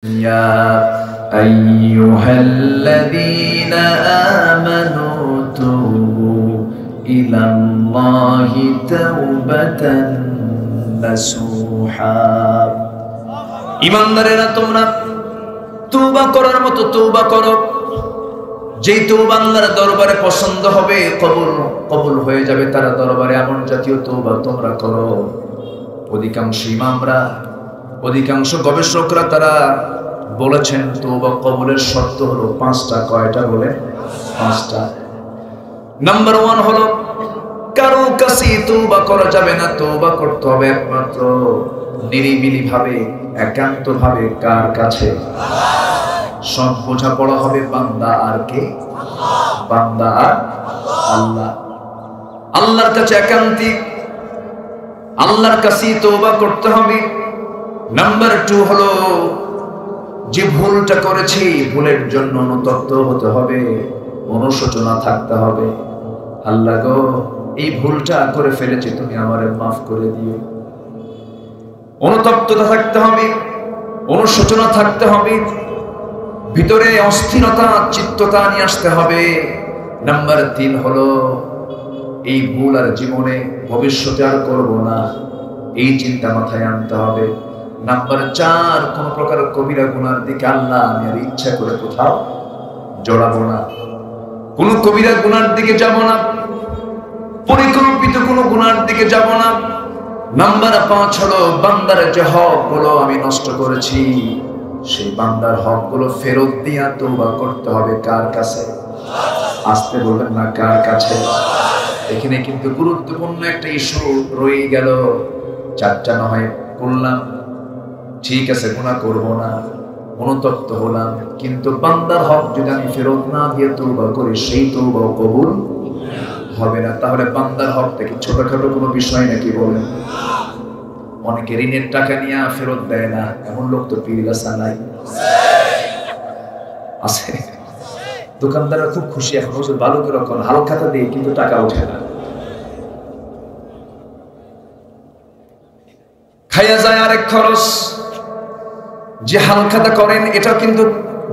يا أيها الذين آمنوا توبوا إلى الله توبة نصوحا ঈমানদারেরা তোমরা তওবা করার মতো তওবা করো, যেই তওবা আল্লাহর দরবারে পছন্দ হবে, কবুল হয়ে যাবে তার দরবারে, এমন জাতীয় তওবা তোমরা করো। অধিকাংশ ইমামরা, অধিকাংশ গবেষকরা তারা বলেছেন তওবা কবুলের শর্ত হলো পাঁচটা। কয়টা বলে? পাঁচটা। নাম্বার 1 হলো কারো কাছে তওবা করা যাবে না, তওবা করতে হবে একমাত্র নিরিবিলি ভাবে, একান্ত ভাবে। কার কাছে? সব বোঝাপড়া হবে বান্দা আর কে? বান্দা আর আল্লাহ। আল্লাহর কাছে একান্তিক, আল্লাহর কাছে তওবা করতে হবে। নাম্বার 2 হলো যে ভুলটা করেছি, ভুলের জন্য অনুতপ্ত হতে হবে, অনুশোচনা থাকতে হবে। আল্লাহ গো, এই ভুলটা করে ফেলেছি, তুমি আমারে মাফ করে দিও। অনুতপ্ততা থাকতে হবে, অনুশোচনা থাকতে হবে, ভিতরে অস্থিরতা, চিত্ততা নিয়ে আসতে হবে। নাম্বার 3 হলো এই ভুল আর জীবনে ভবিষ্যতে আর করব না, এই চিন্তা মাথায় আনতে হবে। নাম্বার 4 কোন প্রকার কবিরা গুনার দিকে আল্লাহ আমি আর ইচ্ছা করে কোথাও জড়াবো না, কোন কবিরা গুনার দিকে যাব না, পরিকল্পিত কোন গুনার দিকে যাব না। নাম্বার 5 হলো বান্দার যে হক গুলো আমি নষ্ট করেছি, সেই বান্দার হক গুলো ফেরত দিয়া তওবা করতে হবে। কার কাছে? আসতে বলবেন না, কার কাছে? এখানে কিন্তু গুরুত্বপূর্ণ একটা ইস্যু রয়ে গেল। 4টা না হয় করলাম, ঠিক আছে, গুনাহ করব না, অনুতপ্ত হলাম, কিন্তু বান্দার হক যদি আমি ফেরত না দিয়ে তওবা করি, সেই তওবা কবুল হবে না। তাহলে বান্দার হক থেকে ছোটখাটো কোনো বিষয় নাকি? বলেন। অনেকে ঋণের টাকা নিয়ে ফেরত দেয় না, এমন লোক তো পীরগাছা নাই? আছে। দোকানদাররা খুব খুশি, এখন হুজুর ভালো করে রাখুন, হালখাতা দিয়ে, কিন্তু টাকা ওঠে না। খাইয়া যায় আরেক খরচ। যে হালখাতা করেন, এটা কিন্তু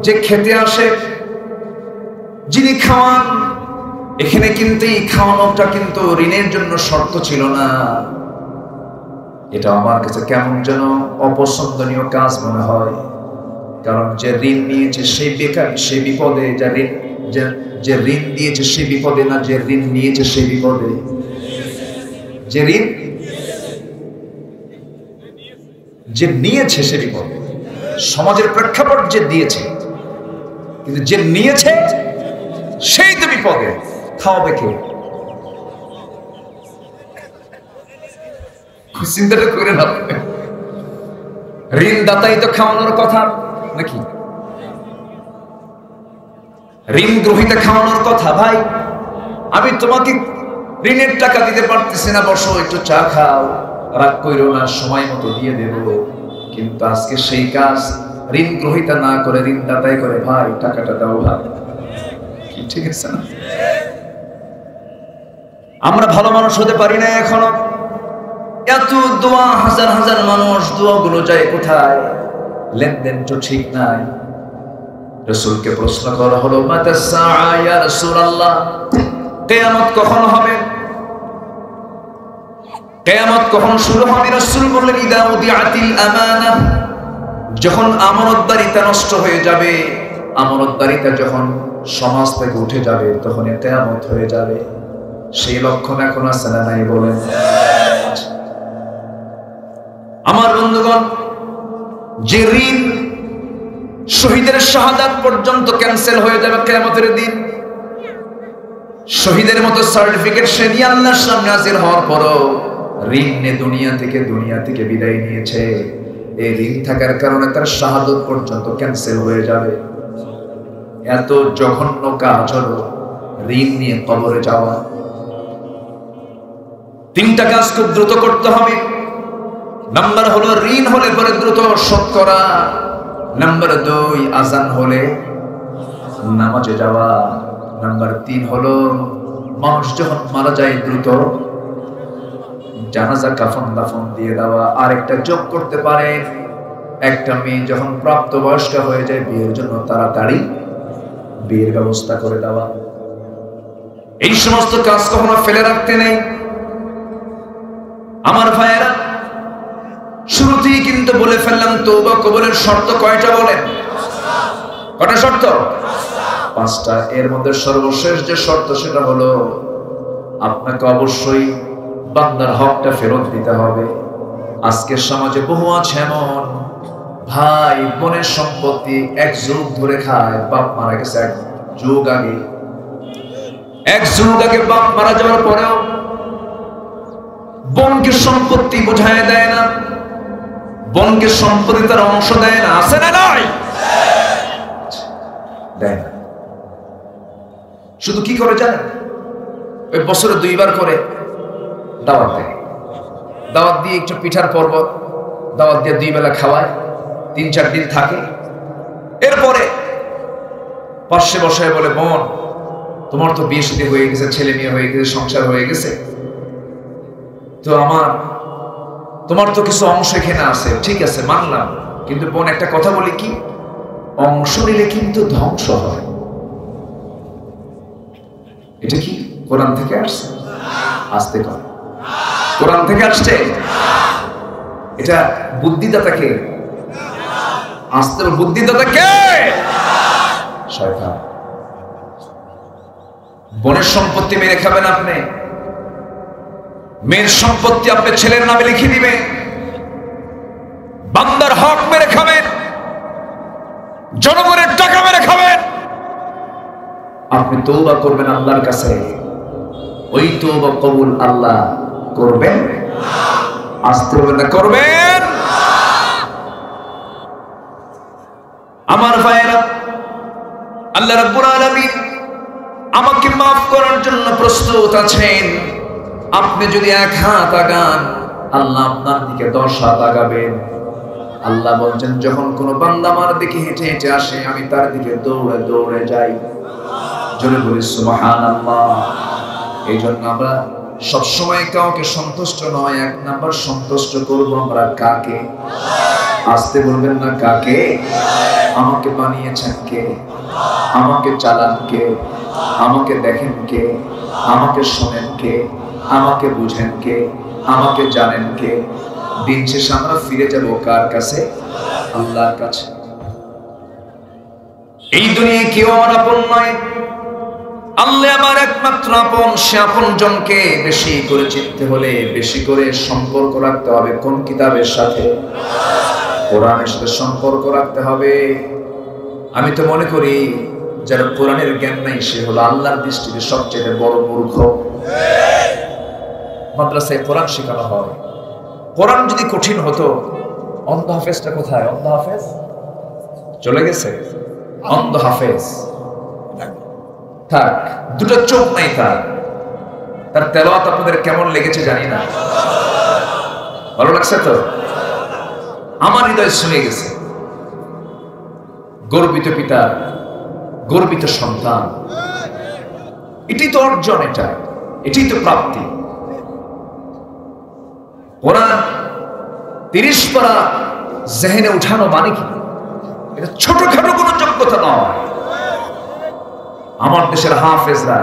যে খেতে আসে, যিনি খাওয়ান, এখানে কিন্তু এই খাওয়ানোটা কিন্তু ঋণের জন্য শর্ত ছিল না। এটা আমার কাছে কেমন যেন অপছন্দনীয় কাজ মনে হয়। কারণ যে ঋণ নিয়েছে সে বেকার, সে বিপদে। যে ঋণ দিয়েছে সে বিপদে না, যে ঋণ নিয়েছে সে বিপদে। যে ঋণ যে নিয়েছে সে বিপদে। সমাজের প্রেক্ষাপট যে দিয়েছে, কিন্তু যে নিয়েছে সেই তো বিপদে। খাওয়াবে কে? চিন্তাটা করে না। ঋণ দাতাই তো খাওয়ানোর কথা নাকি? ঋণ গ্রহীতা খাওয়ানোর কথা। ভাই, আমি তোমাকে ঋণের টাকা দিতে পারতেছি না, বসো একটু চা খাও, রাগ কইরো না, সময় মতো দিয়ে দেব। কিন্তু আজকে সেই কাজ ঋণ গ্রহীতা না করে ঋণ দাতাই করে। ভাই, টাকাটা দাও ভাই, কি ঠিক আছে না? আমরা ভালো মানুষ হতে পারি না এখনো। এত দোয়া, হাজার হাজার মানুষ, দোয়াগুলো যায় কোথায়? লেনদেন তো ঠিক নাই। রাসূলকে প্রশ্ন করা হলো, মাতা সাআ ইয়া রাসূলুল্লাহ, কিয়ামত কখন হবে? কিয়ামত কখন শুরু হবে? রাসূল বললেন, ইদা উদিআতিল আমানা, যখন আমানতদারিতা নষ্ট হয়ে যাবে, আমানতদারিতা যখন সমাজ থেকে উঠে যাবে, তখন কিয়ামত হয়ে যাবে। সেই লক্ষণ এখন আছে না নাই? বলেন। আমার বন্ধুগণ, যে ঋণ শহীদের শাহাদাত পর্যন্ত ক্যান্সেল হয়ে যাবে কিয়ামতের দিন, শহীদের মতো সার্টিফিকেট সে নিয়ে আল্লাহর সামনে হাজির হওয়ার পরও ঋণ নিয়ে দুনিয়া থেকে বিদায় নিয়েছে, এই ঋণ থাকার কারণে তার শাহাদাত পর্যন্ত ক্যান্সেল হয়ে যাবে। এত জঘন্য কাজ হলো ঋণ নিয়ে কবরে যাওয়া। 3টা কাজ খুব দ্রুত করতে হবে। নাম্বার হলো ঋণ হলে পরে দ্রুত শোধ করা। নাম্বার 2 আজান হলে নামাজে যাওয়া। নাম্বার 3 হলো মানুষ যখন মারা যায় দ্রুত জানাজা কাফন দাফন দিয়ে দেওয়া। আরেকটা যোগ করতে পারেন, একটা মেয়ে যখন প্রাপ্তবয়স্ক হয়ে যায় বিয়ের জন্য তাড়াতাড়ি বিয়ের ব্যবস্থা করে দেওয়া। এই সমস্ত কাজ কখনো ফেলে রাখতে নেই। আমার ভাইয়েরা, শুরুতেই কিন্তু বলে ফেললাম তওবা কবুলের শর্ত কয়টা বলেন? কয়টা শর্ত? পাঁচটা। এর মধ্যে সর্বশেষ যে শর্ত সেটা হলো আপনাকে অবশ্যই বান্দার হকটা ফেরত দিতে হবে। আজকের সমাজে বহু আছে এমন ভাই বোনের সম্পত্তি এক যুগ ধরে খায়, বাপ মারা গেছে এক যুগ আগে, বাপ মারা যাওয়ার পরেও বোনকে সম্পত্তি বোঝায় দেয় না, বোনকে সম্পত্তি তার অংশ দেয় না। আছে না নাই? দেয় না। শুধু কি করে জানেন? ওই বছরে 2 বার করে দাওয়াত দেয়। দাওয়াত দিয়ে একটু পিঠার পর্বত দাওয়াত দিয়ে 2 বেলা খাওয়ায়, 3-4 দিন থাকে। এরপরে পাশে বসায় বলে, বোন তোমার তো বিয়ে শাদী হয়ে গেছে, ছেলে মেয়ে হয়ে গেছে, সংসার হয়ে গেছে, তো তোমার তো কিছু অংশ এখানে আছে, ঠিক আছে মানলাম, কিন্তু বোন একটা কথা বলি, কি অংশ নিলে কিন্তু ধ্বংস হয়। এটা কি কোরআন থেকে আসছে? আসতে কর কোরআন থেকে আসছে। এটা বুদ্ধিদাতাকে আসতে, বুদ্ধিদাতাকে শয়তান। বোনের সম্পত্তি মেরে খাবেন আপনি, মেয়ের সম্পত্তি আপনি ছেলের নামে লিখে দিবেন, বান্দার হক মেরে খাবেন, জনগণের টাকা মেরে খাবেন। আপনি তওবা করবেন আল্লাহর কাছে, ওই তওবা কবুল আল্লাহ করবেন? আসতে বলবেন না, করবেন। আমার ভাইয়েরা, আল্লাহ রাব্বুল আলামিন আমাকে মাফ করার জন্য প্রস্তুত আছেন। আপনি যদি 1 হাত আগান, আল্লাহ আপনার দিকে 10 হাত আগাবেন। আল্লাহ বলছেন, যখন কোন বান্দা আমার দিকে হেঁটে হেঁটে আসে, আমি তার দিকে দৌড়ে দৌড়ে যাই। জোরে বলি সুবহানাল্লাহ। এই জন্য আমরা সবসময় কাউকে সন্তুষ্ট নয়, 1 নাম্বার সন্তুষ্ট করব আমরা কাকে? আসতে বলবেন না, কাকে? আমাকে বানিয়েছেন কে? আমাকে চালান কে? আমাকে দেখেন কে? আমাকে শোনেন কে? আমাকে বুঝেন কে? আমাকে জানেন কে? দিন শেষে আমরা ফিরে যাব কার কাছে? আল্লাহর কাছে। এই দুনিয়ায় কেউ আমার আপন নয়, আল্লাহ আমার একমাত্র আপন। সে আপন জনকে বেশি করে চিনতে হলে বেশি করে সম্পর্ক রাখতে হবে। কোন কিতাবের সাথে? কোরআনের সাথে সম্পর্ক রাখতে হবে। আমি তো মনে করি যার কোরআনের জ্ঞান নাই সে হলো আল্লাহর দৃষ্টিতে সবচেয়ে বড় মূর্খ। মাদ্রাসায় কোরআন শেখানো হয়, কোরআন যদি কঠিন হতো, অন্ধ হাফেজটা কোথায়? অন্ধ হাফেজ চলে গেছে, অন্ধ হাফেজ থাক, 2টা চোখ নাই তার তেলাওয়াত আপনাদের কেমন লেগেছে জানি না, ভালো লাগছে তো? আমার হৃদয় শুনে গেছে। গর্বিত পিতা, গর্বিত সন্তান, এটাই তো অর্জন, এটাই তো প্রাপ্তি। কোরআন 30 পারা জেহেনে উঠানো মানে কি? এটা ছোটখাটো কোনো যোগ্যতা নয়। আমার দেশের হাফেজরা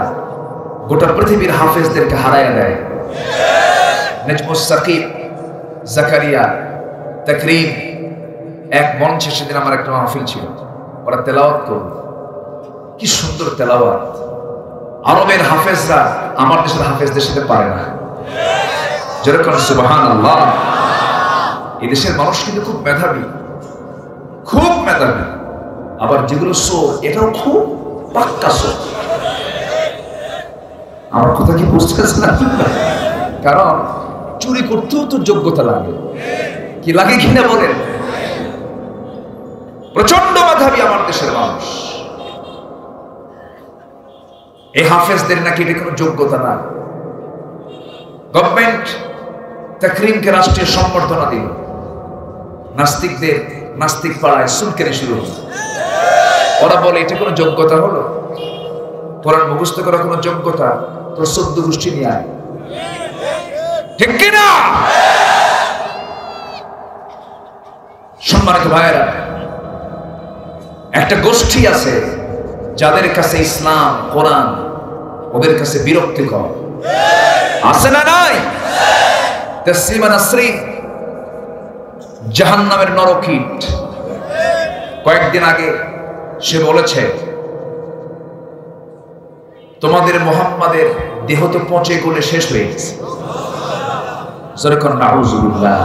গোটা পৃথিবীর হাফেজদেরকে হারায় দেয়। নেজমুস সাকিব, জাকারিয়া, তাকরিম, এক মঞ্চে সেদিন আমার একটা মাহফিল ছিল, ওরা তেলাওয়াত করল, কি সুন্দর তেলাওয়াত। আরবের হাফেজরা আমার দেশের হাফেজদের সাথে পারে না। যেরকম সুবহানাল্লাহ। এই দেশের মানুষ কিন্তু খুব মেধাবী, খুব মেধাবী। আবার যেগুলো সোর, এটাও খুব পাক্কা সোর। আমার কথা কি বুঝতে পারছেন না? কারণ চুরি করতেও তো যোগ্যতা লাগে, কি লাগে কিনা বলেন? প্রচন্ড মেধাবী আমার দেশের মানুষ। এই হাফেজদের নাকি এটা কোনো যোগ্যতা না। গভর্নমেন্ট তাকরিমকে রাষ্ট্রীয় সম্বর্ধনা দিল, নাস্তিকদের নাস্তিক পাড়ায় সুলকেনি শুরু হলো। ওরা বলে এটা কোনো যোগ্যতা হলো? কোরআন মুখস্থ করা কোনো যোগ্যতা? তোর 14 গোষ্ঠী নিয়ে আয়, ঠিক কিনা? সম্মানিত ভাইয়েরা, একটা গোষ্ঠী আছে যাদের কাছে ইসলাম কোরআন ওদের কাছে বিরক্তিকর, আছে না নাই? তাসলিমা নাসরিন জাহান্নামের নরকীট, কয়েকদিন আগে সে বলেছে তোমাদের মুহাম্মাদের দেহ তো পচে গলে শেষ হয়ে গেছে। যখন নাউজুবিল্লাহ,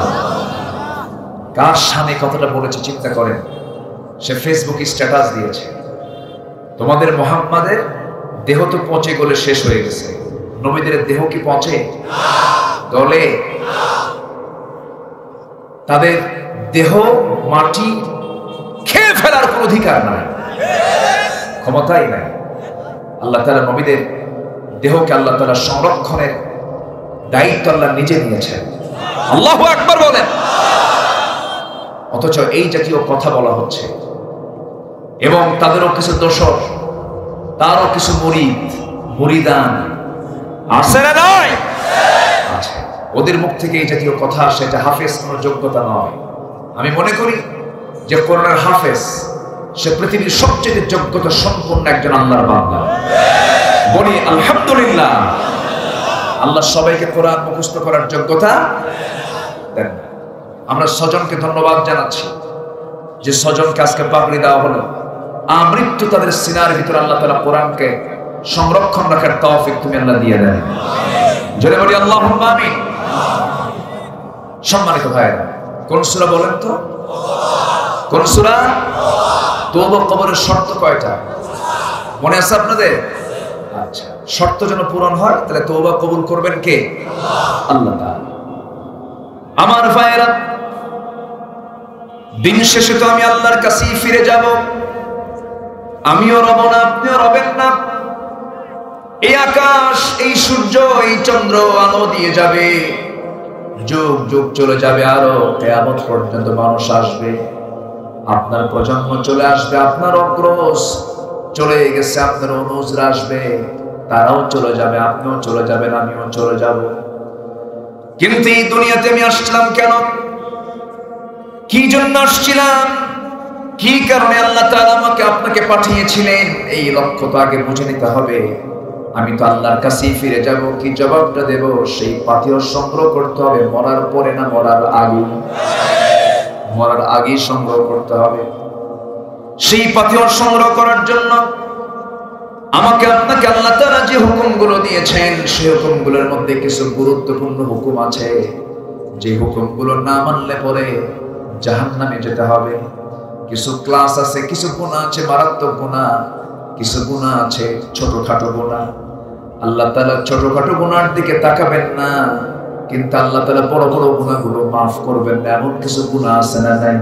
কার সামনে কথাটা বলেছে চিন্তা করেন। সে ফেসবুকে স্ট্যাটাস দিয়েছে তোমাদের মুহাম্মাদের দেহ তো পচে গলে শেষ হয়ে গেছে। নবীদের দেহ কি পচে গলে? তাদের দেহ মাটি খেয়ে ফেলার কোন অধিকার নাই, ক্ষমতাই নাই। আল্লাহ তাআলা নবীদের দেহকে আল্লাহ তাআলা সংরক্ষণের দায়িত্ব আল্লাহ নিজে নিয়েছেন। আল্লাহু আকবার বলেন। অথচ এই জাতীয় কথা বলা হচ্ছে এবং তাদেরও কিছু দোসর, তারও কিছু মুরিদান আছে না নাই? আছে। ওদের মুখ থেকে এই জাতীয় কথা আসে, এটা হাফেজ কোনো যোগ্যতা নয়। আমি মনে করি যে কোরআনের হাফেজ সে পৃথিবীর সবচেয়ে যোগ্যতা সম্পন্ন একজন আল্লাহর বান্দা। বলি আলহামদুলিল্লাহ। আল্লাহ সবাইকে কোরআন মুখস্থ করার যোগ্যতা দেন। আমরা স্বজনকে ধন্যবাদ জানাচ্ছি যে স্বজনকে আজকে পাগড়ি দেওয়া হলো। আমৃত্যু তাদের সিনার ভিতরে আল্লাহ তাআলা কোরআনকে সংরক্ষণ রাখার তৌফিক তুমি আল্লাহ দিয়ে দেন। জোরে বলি আল্লাহুম্মা আমিন। সম্মানিত ভাইরা, কোন সূরা বলেন তো? কোন সূরা? তওবা কবরের শর্ত কয়টা মনে আছে আপনাদের? আচ্ছা, শর্ত যেন পূরণ হয় তাহলে তওবা কবুল করবেন কে? আল্লাহ তাআলা। আমার ভাইরা, দিন শেষে তো আমি আল্লাহর কাছেই ফিরে যাব। আমিও রব না, আপনিও রবেন না। এই আকাশ, এই সূর্য, এই চন্দ্র আলো দিয়ে যাবে, যুগ যুগ চলে যাবে, আরো কিয়ামত পর্যন্ত মানুষ আসবে। আপনার প্রজন্ম চলে আসবে, আপনার অগ্রজ চলে গেছে, আপনার অনুজরা আসবে, তারাও চলে যাবে, আপনিও চলে যাবেন, আমিও চলে যাব। কিন্তু এই দুনিয়াতে আমি আসছিলাম কেন? কি জন্য আসছিলাম? কি কারণে আল্লাহ তাআলা আমাকে আপনাকে পাঠিয়েছিলেন? এই লক্ষ্য তো আগে বুঝে নিতে হবে। আমি তো আল্লাহর কাছেই ফিরে যাব, কি জবাবটা দেব সেই পাথেয় সংগ্রহ করতে হবে। মরার পরে না, মরার আগে? মরার আগেই সংগ্রহ করতে হবে। সেই পাথেয় সংগ্রহ করার জন্য আমাকে আপনাকে আল্লাহ তাআলা যে হুকুমগুলো দিয়েছেন সেই হুকুমগুলোর মধ্যে কিছু গুরুত্বপূর্ণ হুকুম আছে, যে হুকুমগুলো না মানলে পরে জাহান্নামে যেতে হবে। কিছু ক্লাস আছে, কিছু গুনাহ আছে মারাত্মক গুনাহ, কিছু গুনাহ আছে ছোটখাটো গুনাহ। আল্লাহ তাআলা ছোটখাটো গুনার দিকে তাকাবেন না, কিন্তু আল্লাহ তাআলা বড় বড় গুনাহগুলো মাফ করবেন না। এমন কিছু গুনাহ আছে না নাই?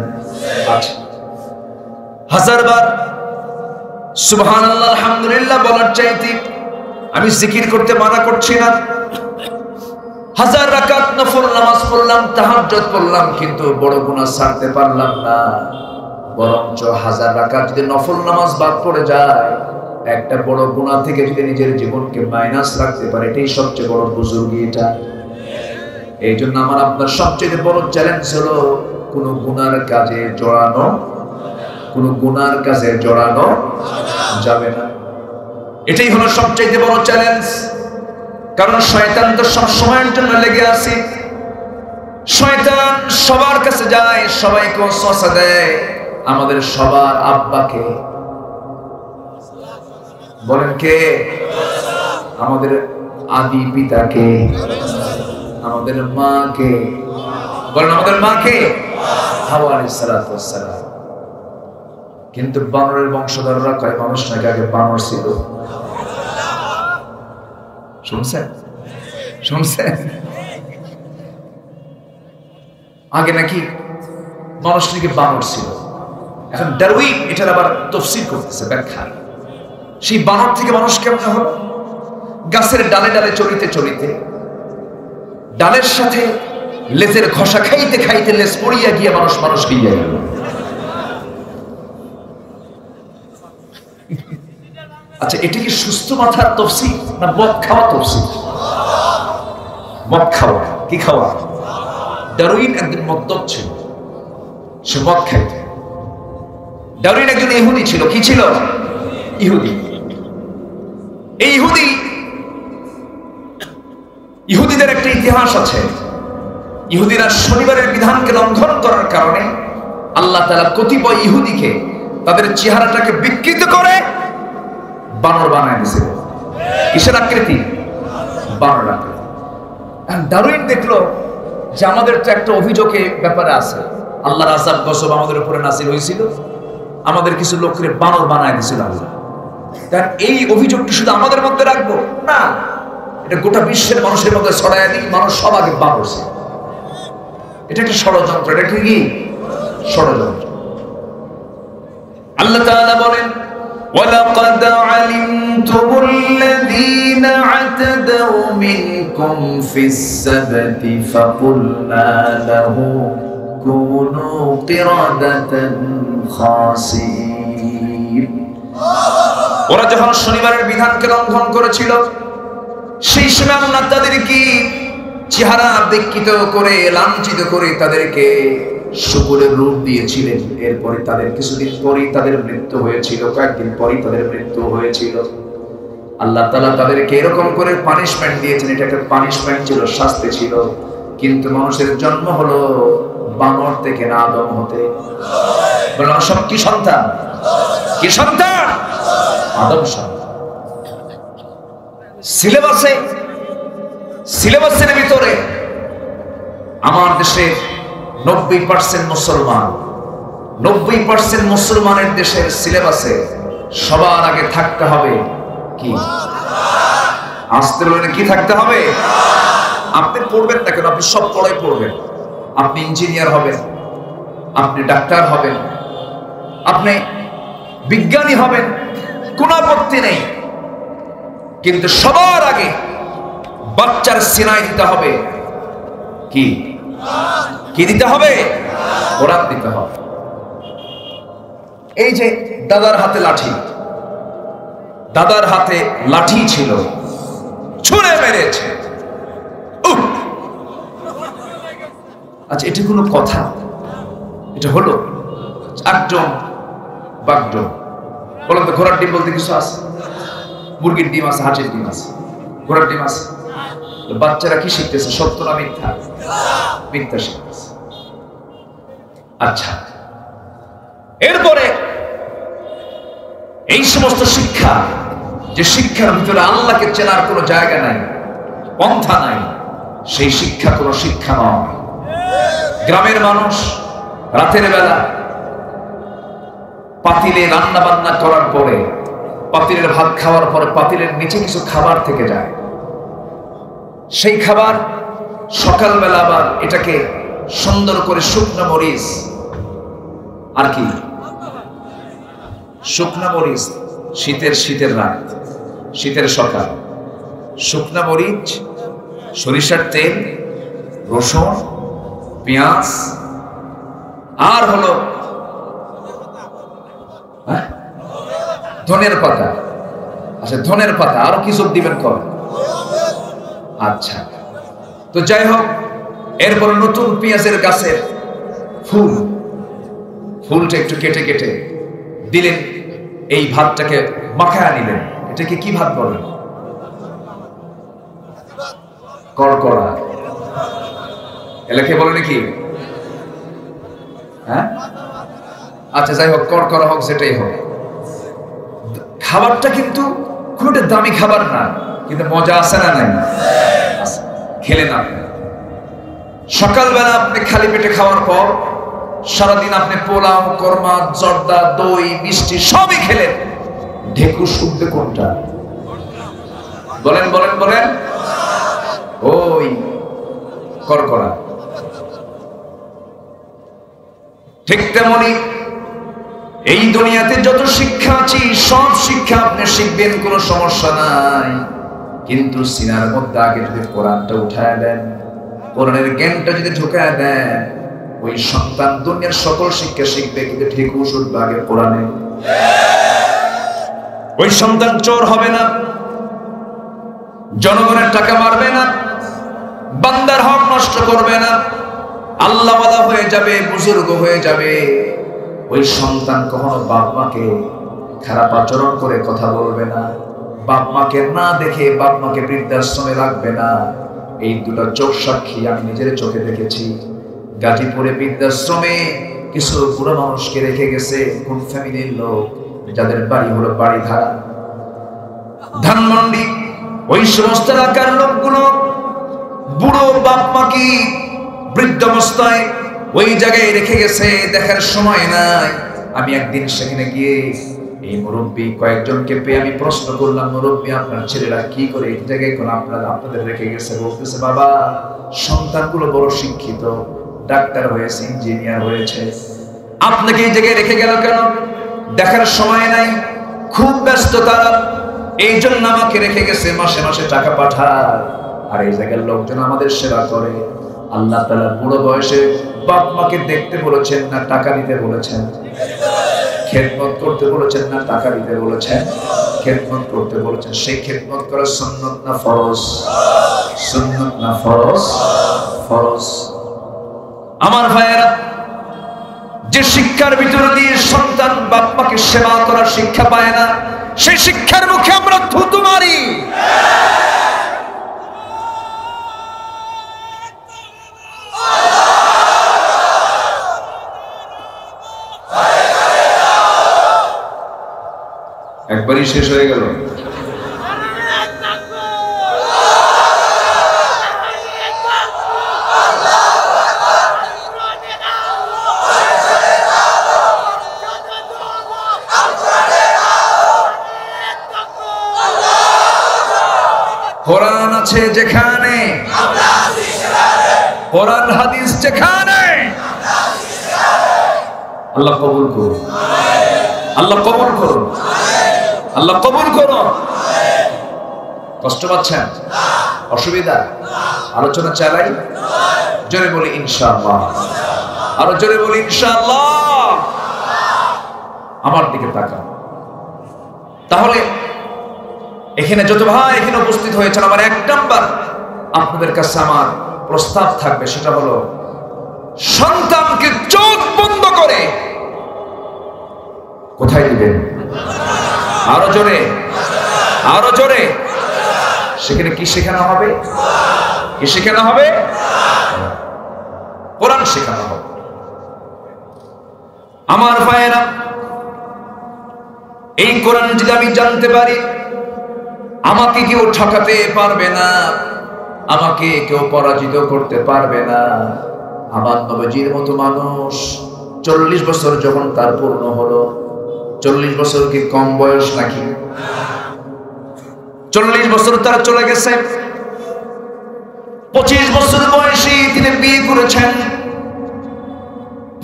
আছে। হাজারবার সুবহানাল্লাহ আলহামদুলিল্লাহ বলার চাইতে আমি জিকির করতে মানা করছি না। হাজার রাকাত নফল নামাজ পড়লাম, তাহাজ্জুদ পড়লাম, কিন্তু বড় গুনাহ ছাড়তে পারলাম না। বরঞ্চ হাজার রাকাত যদি নফল নামাজ বাদ পড়ে যায়, একটা বড় গুনাহ থেকে যদি নিজের জীবনকে মাইনাস রাখতে পারে, এটাই সবচেয়ে বড় বুজুর্গি। এটা এই জন্য আমার আপনার সবচেয়ে বড় চ্যালেঞ্জ হলো কোনো গুনার কাজে জড়ানো, কোনো গুনার কাজে জড়ানো যাবে না। এটাই হলো সবচেয়ে বড় চ্যালেঞ্জ। কারণ শয়তান তো সব সময়ের জন্য লেগে আছে। শয়তান সবার কাছে যায়, সবাইকে ওয়াসওয়াসা দেয়। আমাদের সবার আব্বাকে বলেন কে? আমাদের আদি পিতাকে, আমাদের মাকে বলেন, আমাদের মাকে, হাওয়া আলাইহিস সালাতু ওয়াস সালাম। কিন্তু বানরের বংশধররা কয় মানুষ নাকি আগে বানর ছিল। শুনছেন? শুনছেন? আগে নাকি মানুষ নাকি বানর ছিল। এখন ডারউইন এটার আবার তাফসীর করতেছে, ব্যাখ্যা। সেই বানর থেকে মানুষ কেমন হলো? গাছের ডালে ডালে চলিতে চলিতে, ডালের সাথে লেজের ঘষা খাইতে খাইতে লেজ পড়িয়া গিয়ে মানুষ হইয়া গেল। আচ্ছা, এটা কি সুস্থ মাথার তাফসীর না মদ খাওয়া তাফসীর? মদ খাওয়া। কি খাওয়া? ডারউইন একদিন মদ্যপ ছিল, সে মদ খাইত। ডারউইন একজন ইহুদি ছিল। কি ছিল? ইহুদি। এই ইহুদিদের একটা ইতিহাস আছে। ইহুদিরা শনিবারের বিধানকে লঙ্ঘন করার কারণে আল্লাহ তাআলা কতিপয় ইহুদিকে তাদের চেহারাটাকে বিকৃত করে বানর বানায় দিয়েছিল। কিসের আকৃতি? বানর আকৃতি। ডারউইন দেখলো যে আমাদের তো একটা অভিযোগের ব্যাপারে আছে, আল্লাহর আযাব গজব আমাদের উপরে নাযিল হয়েছিল, আমাদের কিছু লোককে বানর বানায় দিয়েছিল আল্লাহ। কারণ এই অভিযোগটা শুধু আমাদের মধ্যে রাখবো না, এটা গোটা বিশ্বের মানুষের মধ্যে ছড়ায় দিই, মানুষ সব আগে বানর। এটা একটা ষড়যন্ত্র। এটা কি ষড়যন্ত্র? আল্লাহ তাআলা বলেন, وَلَقَدْ عَلِمْتُمُ الَّذِينَ اعْتَدَوْا مِنكُمْ فِي السَّبْتِ فَقُلْنَا لَهُمْ كُونُوا قِرَدَةً خَاسِئِينَ। ওরা যখন শনিবারের বিধানকে লঙ্ঘন করেছিল, সেই সময় আল্লাহ তাদেরকে চেহারা বিকৃত করে, লাঞ্ছিত করে তাদেরকে শুকুরের রূপ দিয়েছিলেন। এরপরে তাদের কিছুদিন পরেই তাদের মৃত্যু হয়েছিল, কয়েকদিন পরেই তাদের মৃত্যু হয়েছিল। আল্লাহ তাআলা তাদেরকে এরকম করে পানিশমেন্ট দিয়েছেন। এটা একটা পানিশমেন্ট ছিল, শাস্তি ছিল। কিন্তু মানুষের জন্ম হলো বানর থেকে, না আদম হতে। বললাম সব কি সন্তান? কি সন্তান? আদম সন্তান। সিলেবাসের ভিতরে আমার দেশে 90% মুসলমান, 90% মুসলমানের দেশের সিলেবাসে সবার আগে থাকতে হবে কি? আসতে বলেন কি থাকতে হবে? আপনি পড়বেন না কেন? আপনি সব পড়াই পড়বেন। আপনি ইঞ্জিনিয়ার হবেন, আপনি ডাক্তার হবেন, আপনি বিজ্ঞানী হবেন, কোনো আপত্তি নেই। কিন্তু সবার আগে বাচ্চার সিনায় দিতে হবে কি? কি দিতে হবে? কোরআন দিতে হবে। এই যে দাদার হাতে লাঠি ছিল, ছুঁড়ে মেরেছে। আচ্ছা, এটা কোনো কথা? এটা হলো একদম বাগডম। বলেন তো, ঘোড়ার ডিম বলতে কিছু আছে? মুরগির ডিম আছে, হাঁসের ডিম আছে, ঘোড়ার ডিম আছে। বাচ্চারা কি শিখতেছে? সত্য না মিথ্যা? মিথ্যা শিখতেছে। আচ্ছা, এরপরে এই সমস্ত শিক্ষা, যে শিক্ষার ভিতরে আল্লাহকে চেনার কোনো জায়গা নাই, পন্থা নাই, সেই শিক্ষা কোনো শিক্ষা নয়। গ্রামের মানুষ রাতের বেলা পাতিলে রান্না বান্না করার পরে, পাতিলের ভাত খাওয়ার পরে পাতিলের নিচে কিছু খাবার থেকে যায়। সেই খাবার সকালবেলা আবার এটাকে সুন্দর করে শুকনো মরিচ, আর কি শুকনো মরিচ, শীতের রাত, শীতের সকাল, শুকনো মরিচ, সরিষার তেল, রসুন, পেঁয়াজ, আর হলো ধনের পাতা। আচ্ছা, ধনের পাতা, আরো কিছু দিবেন কর। আচ্ছা, তো যাই হোক, এরপর নতুন পেঁয়াজের গাছের ফুলটা একটু কেটে কেটে দিলেন, এই ভাতটাকে মাখায়া নিলেন। এটাকে কি ভাত বলেন? কড়কড়া। এলাকায় বলে নাকি? হ্যাঁ, আচ্ছা, যাই হোক, কড়কড়া হোক, যেটাই হোক, খাবারটা কিন্তু খুব একটা দামি খাবার না, কিন্তু মজা আছে না নাই? খেলেন আপনি সকালবেলা, আপনি খালি পেটে খাওয়ার পর সারাদিন আপনি পোলাও, কোরমা, জর্দা, দই, মিষ্টি সবই খেলেন। ঢেকুর শুকবে কোনটা? বলেন বলেন বলেন। ওই কড়কড়া। ঠিক তেমনি এই দুনিয়াতে যত শিক্ষা আছে, সব শিক্ষা আপনি শিখবেন, কোনো সমস্যা নাই। কিন্তু সিনার মধ্যে আগে যদি কোরআনটা উঠায় দেন, কোরআনের জ্ঞানটা যদি ঢুকায় দেন, ওই সন্তান দুনিয়ার সকল শিক্ষা শিখবে, কিন্তু ঢেকুর শুনবে আগে কোরআনে। ওই সন্তান চোর হবে না, জনগণের টাকা মারবে না, বান্দার হক নষ্ট করবে না, আল্লাহওয়ালা হয়ে যাবে, বুজুর্গ হয়ে যাবে, ওই সন্তান কখনো বাপ মাকে খারাপ আচরণ করে কথা বলবে না, বাপ মাকে না দেখে বাপ মাকে বৃদ্ধাশ্রমে রাখবে না। এই দুটো চোখ সাক্ষী, আমি নিজের চোখে দেখেছি। গাজীপুরে বৃদ্ধাশ্রমে কিছু বুড়ো মানুষকে রেখে গেছে কোন ফ্যামিলির লোক, যাদের বাড়ি হলো বাড়িধারা, ধানমন্ডি। ওই সমস্ত এলাকার লোকগুলো বুড়ো বাপ মাকে বৃদ্ধাবস্থায় ওই জায়গায় রেখে গেছে, দেখার সময় নাই। আমি একদিন সেখানে গিয়ে এই মুরব্বী কয়েকজনকে পেয়ে আমি প্রশ্ন করলাম, মুরব্বী আপনার ছেলেরা কি করে এই জায়গায় কোন আপনাদের রেখে গেছে? বলতেছে, বাবা সন্তানগুলো বড় শিক্ষিত, ডাক্তার হয়েছে, ইঞ্জিনিয়ার হয়েছে, আপনাকে এই জায়গায় রেখে গেল কেন? দেখার সময় নাই, খুব ব্যস্ত তারা, এই জন্য আমাকে রেখে গেছে, মাসে মাসে টাকা পাঠায়, আর এই জায়গার লোকজন আমাদের সেবা করে। আল্লাহ তাআলা বুড়ো বয়সে বাপ মাকে দেখতে বলেছেন না টাকা দিতে বলেছেন? খেদমত করতে বলেছেন না টাকা দিতে বলেছেন? খেদমত করতে বলেছেন। সেই খেদমত করা সুন্নাত না ফরজ? সুন্নাত না ফরজ? ফরজ। আমার ভাইয়েরা, যে শিক্ষার ভিতরে দিয়ে সন্তান বাপ মাকে সেবা করার শিক্ষা পায় না, সেই শিক্ষার মুখে আমরা থুতু মারি। একবারই শেষ হয়ে গেল। কোরআন আছে যেখানে, কোরআন হাদিস যেখানে, আল্লাহ কবুল করুন, আল্লাহ কবুল করুন, আল্লাহ কবুল করুন। কষ্ট পাচ্ছেন? অসুবিধা? আলোচনা চালাই? জোরে বলি ইনশাআল্লাহ, আরো জোরে বলি ইনশাআল্লাহ। আমার দিকে তাকান। তাহলে এখানে যত ভাই এখানে উপস্থিত হয়েছেন, আমার এক নাম্বার আপনাদের কাছে আমার প্রস্তাব থাকবে, সেটা হলো সন্তানকে চোখ বন্ধ করে কোথায় দিবেন? আরো জোরে, আরো জোরে। সেখানে কি শেখানো হবে? কি শেখানো হবে? কোরআন শেখানো হবে। আমার ভাইয়েরা, এই কোরআন যদি আমি জানতে পারি, আমাকে কেউ ঠকাতে পারবে না, আমাকে কেউ পরাজিত করতে পারবে না। আমার নবীজির মতো মানুষ 40 বছর যখন তার পূর্ণ হলো, 40 বছর কি কম বয়স নাকি? 40 বছর তার চলে গেছে। 25 বছর বয়সে তিনি বিয়ে করেছেন,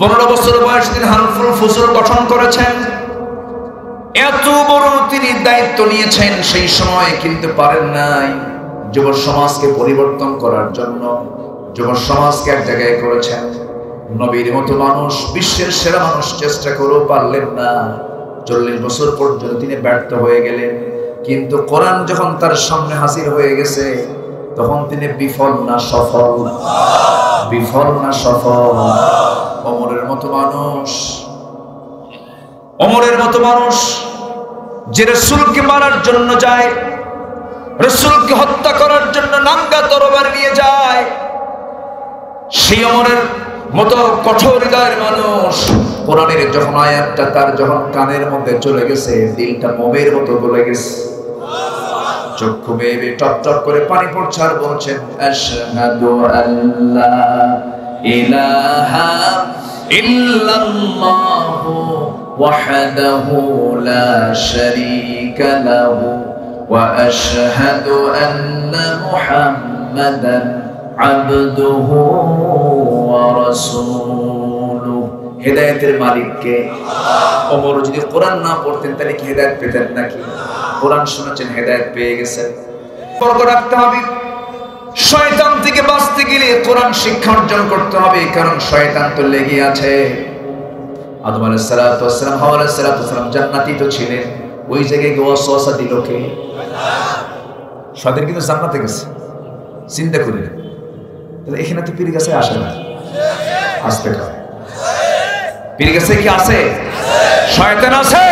15 বছর বয়সে তিনি হালফুল ফুসুল গঠন করেছেন। এত বড় তিনি দায়িত্ব নিয়েছেন, সেই সময় কিন্তু পারেন নাই যুব সমাজকে পরিবর্তন করার জন্য। যুব সমাজকে এক জায়গায় করেছেন। নবীর মতো মানুষ, বিশ্বের সেরা মানুষ চেষ্টা করেও পারলেন না। 40 বছর পর্যন্ত তিনি ব্যর্থ হয়ে গেলেন। কিন্তু কোরআন যখন তার সামনে হাজির হয়ে গেছে, তখন তিনি বিফল না সফল? বিফল না সফল? ওমরের মতো মানুষ, ওমরের মতো মানুষ যে রাসূলকে মারার জন্য যায়, রাসূলকে হত্যা করার জন্য নাঙ্গা তরবারি নিয়ে যায়, সেই ওমরের মতো কঠোর হৃদয়ের মানুষ, কোরআনের যখন আয়াতটা তার যখন কানের মধ্যে চলে গেছে, দিলটা মোমের মতো গলে গেছে, চক্ষু বেয়ে টপ টপ করে পানি পড়ছে, আর বলছেন আশহাদু আল্লা ইলাহা ইল্লাল্লাহু ওয়াহদাহু লা শারীকা লাহু ওয়া আশহাদু আন্না মুহাম্মাদান আবদুহু ওয়া রাসূলুহু। হেদায়েতের মালিক কে? ওমর যদি কোরআন না পড়তেন তাহলে কি হেদায়েত পেতেন নাকি? কোরআন শুনেছেন, হেদায়েত পেয়ে গেছেন। পরক রাখতে হবে। শয়তান থেকে বাঁচতে গেলে কোরআন শিক্ষা অর্জন করতে হবে, কারণ শয়তান তো লেগে আছে। আদম আলাইহিস সালাতু ওয়াস সালাম, হাওয়া আলাইহিস সালাতু ওয়াস সালাম জান্নাতি তো ছিলেন, ওই জায়গায় ওয়াসওয়াসা দিল কে? শয়তান কিন্তু জান্নাতে গেছে, চিন্তা করেন। তাহলে এখানে তো পীর কাছে আসে না। আসতে পারে। পীর কাছে কি আছে? শয়তান আছে,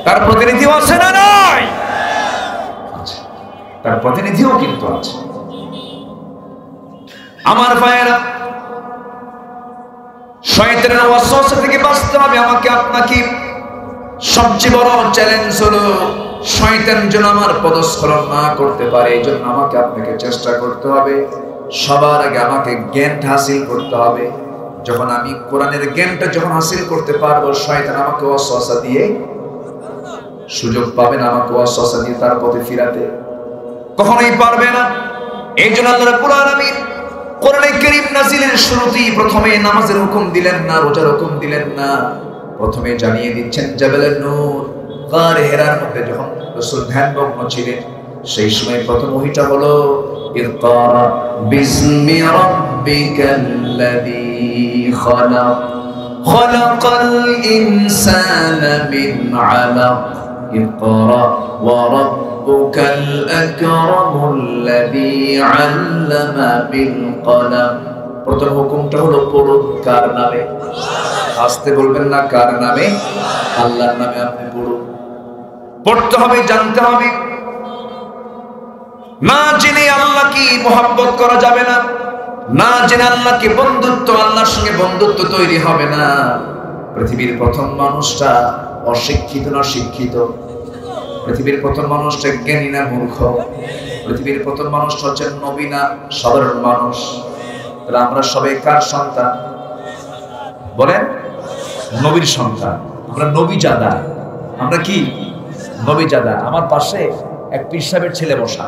তার প্রতিনিধিও আছে না নাই? তার প্রতিনিধিও কিন্তু আছে। আমার ভাইয়েরা, শয়তানের ওয়াসওয়াসা থেকে বাঁচতে হবে আমাকে আপনাকে। সবচেয়ে বড় চ্যালেঞ্জ হলো শয়তান যেন আমার পদস্খলন না করতে পারে। এই জন্য আমাকে আপনাকে চেষ্টা করতে হবে। সবার আগে আমাকে জ্ঞান হাসিল করতে হবে। যখন আমি কোরআনের জ্ঞানটা যখন হাসিল করতে পারবো, শয়তান আমাকে ওয়াসওয়াসা দিয়ে সুযোগ পাবে না, আমাকে ওয়াসওয়াসা দিয়ে তার পথে ফিরাতে কখনোই পারবে না। এই জন্য আল্লাহ রাব্বুল আলামিন কোরআনে কারীম নাযিলের শুরুতেই প্রথমে নামাজের হুকুম দিলেন না, রোজার হুকুম দিলেন না। প্রথমে জানিয়ে দিচ্ছেন জাবালুন নূর, গার হেরার মধ্যে যখন রাসূল ধ্যানমগ্ন ছিলেন, সেই সময় প্রথম ওহীটা হলো ইকরা বিসমি রাব্বিকাল্লাযী খালাক খালাকাল ইনসানা মিন আলাক ইকরা ওয়া রাব্বুকাল আকরামুল্লাযী আল্লামা বিল কলম। প্রথম হুকুমটা হলো পড়ুন কার নামে? আসতে বলবেন না, কার নামে? আল্লাহর নামে আপনি পড়ুন। পড়তে হবে, জানতে হবে। না জেনে আল্লাহ কি মোহাব্বত করা যাবে না, না জেনে আল্লাহকে বন্ধুত্ব, আল্লাহর সঙ্গে বন্ধুত্ব তৈরি হবে না। পৃথিবীর প্রথম মানুষটা অশিক্ষিত না শিক্ষিত? পৃথিবীর প্রথম মানুষটা জ্ঞানী না মূর্খ? পৃথিবীর প্রথম মানুষটা হচ্ছে নবী না সাধারণ মানুষ? তাহলে আমরা সবাই কার সন্তান বলেন? নবীর সন্তান। আমরা নবীজাদা। আমরা কি নবীজাদা? আমার পাশে এক পীর সাহেবের ছেলে বসা।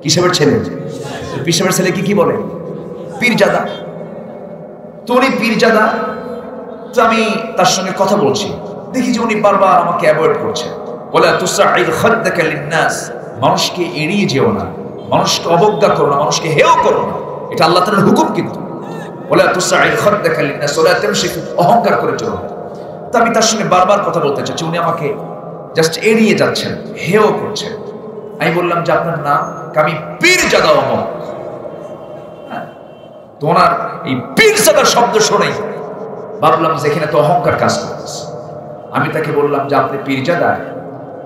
কি সাহেবের ছেলে? পীর সাহেবের ছেলে কি বলে? পীরজাদা। তো উনি পীরজাদা, তো আমি তার সঙ্গে কথা বলছি, দেখি যে উনি বারবার আমাকে অ্যাভয়েড করছে। বলে তুসাইল খাদ্দাকা লিন্নাস, মানুষকে এড়িয়ে যেও না, মানুষকে অবজ্ঞা করো না, মানুষকে হেয় করো না, এটা আল্লাহ তাআলার হুকুম। কিন্তু বলে তুসাইল খাদ্দাকা লিন্নাস ওয়া লা তামশি, অহংকার করে চলো না। তো আমি তার সঙ্গে বারবার কথা বলতে চাচ্ছি, উনি আমাকে জাস্ট এড়িয়ে যাচ্ছেন, হেয় করছেন। আমি বললাম যে আপনার নাম? আমি পীরজাদা অমর। তো ওনার এই পীরজাদা শব্দ শুনেই ভাবলাম যে এখানে তো অহংকার কাজ করতেছে। আমি তাকে বললাম যে আপনি পীরজাদা,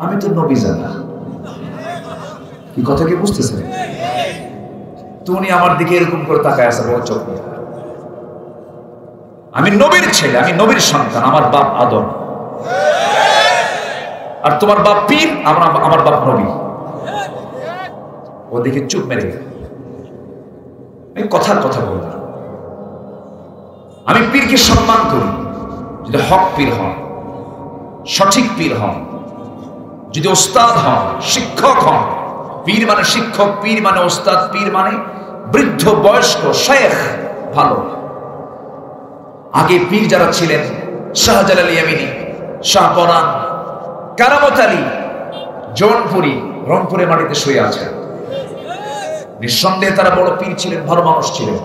আমি তো নবীজাদা। কি কথা কি বুঝতেছেন? তো উনি আমার দিকে এরকম করে তাকায় আছে, বড় চোখ নিয়ে। আমি নবীর ছেলে, আমি নবীর সন্তান, আমার বাপ আদম, আর তোমার বাপ পীর, আমার বাপ নবী। ও দেখে চুপ মেরে গেল। আমি কথার কথা বললাম, আমি পীরকে সম্মান করি যদি হক পীর হন, সঠিক পীর হন, যদি ওস্তাদ হন, শিক্ষক হন। পীর মানে শিক্ষক, পীর মানে ওস্তাদ, পীর মানে বৃদ্ধ বয়স্ক শেখ। ভালো। আগে পীর যারা ছিলেন, শাহজালাল ইয়ামিনী, শাহপরান, কারামত আলী, জৌনপুরি, রংপুরের মাটিতে শুয়ে আছেন। নিঃসন্দেহে তারা বড় পীর ছিলেন, ভালো মানুষ ছিলেন।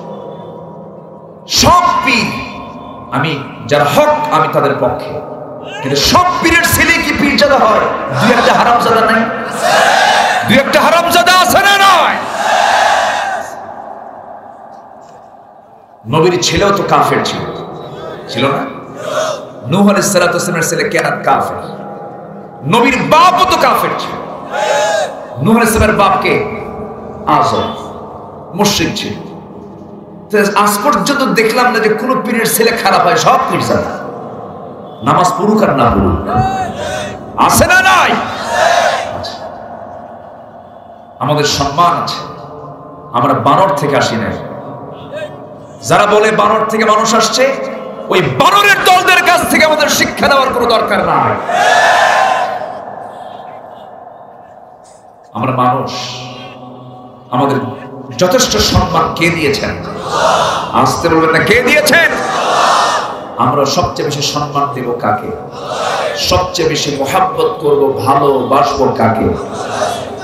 সব পীর, আমি যারা হক আমি তাদের পক্ষে, কিন্তু সব পীরের ছেলে কি পীরজাদা হয়? দুই একটা হারামজাদা নাই? দুই একটা হারামজাদা আছে না নয়? নবীর ছেলেও তো কাফের ছিল, ছিল না? নূহ আলাইহিস সালাতু ওয়াস সালামের ছেলে কেনান কাফের। নবীর বাপও তো কাফের ছিল। নূহ আলাইহিস সালামের বাপকে আযর মুশরিক ছিল। আজ পর্যন্ত দেখলাম না যে কোন পীরের ছেলে খারাপ হয়, সব পীরজাদা। নামাজ পড়ুক আর না পড়ুক, আছে না নাই? আমাদের সম্মান আছে, আমরা বানর থেকে আসি নাই। যারা বলে বানর থেকে মানুষ আসছে, ওই বানরের দলদের কাছ থেকে আমাদের শিক্ষা দেওয়ার কোনো দরকার নাই। আমরা মানুষ, আমাদের যথেষ্ট সম্মান কে দিয়েছেন? আসতে বলবেন না, কে দিয়েছেন? আমরা সবচেয়ে বেশি সম্মান দেব কাকে? সবচেয়ে বেশি মোহাব্বত করব, ভালোবাসবো কাকে?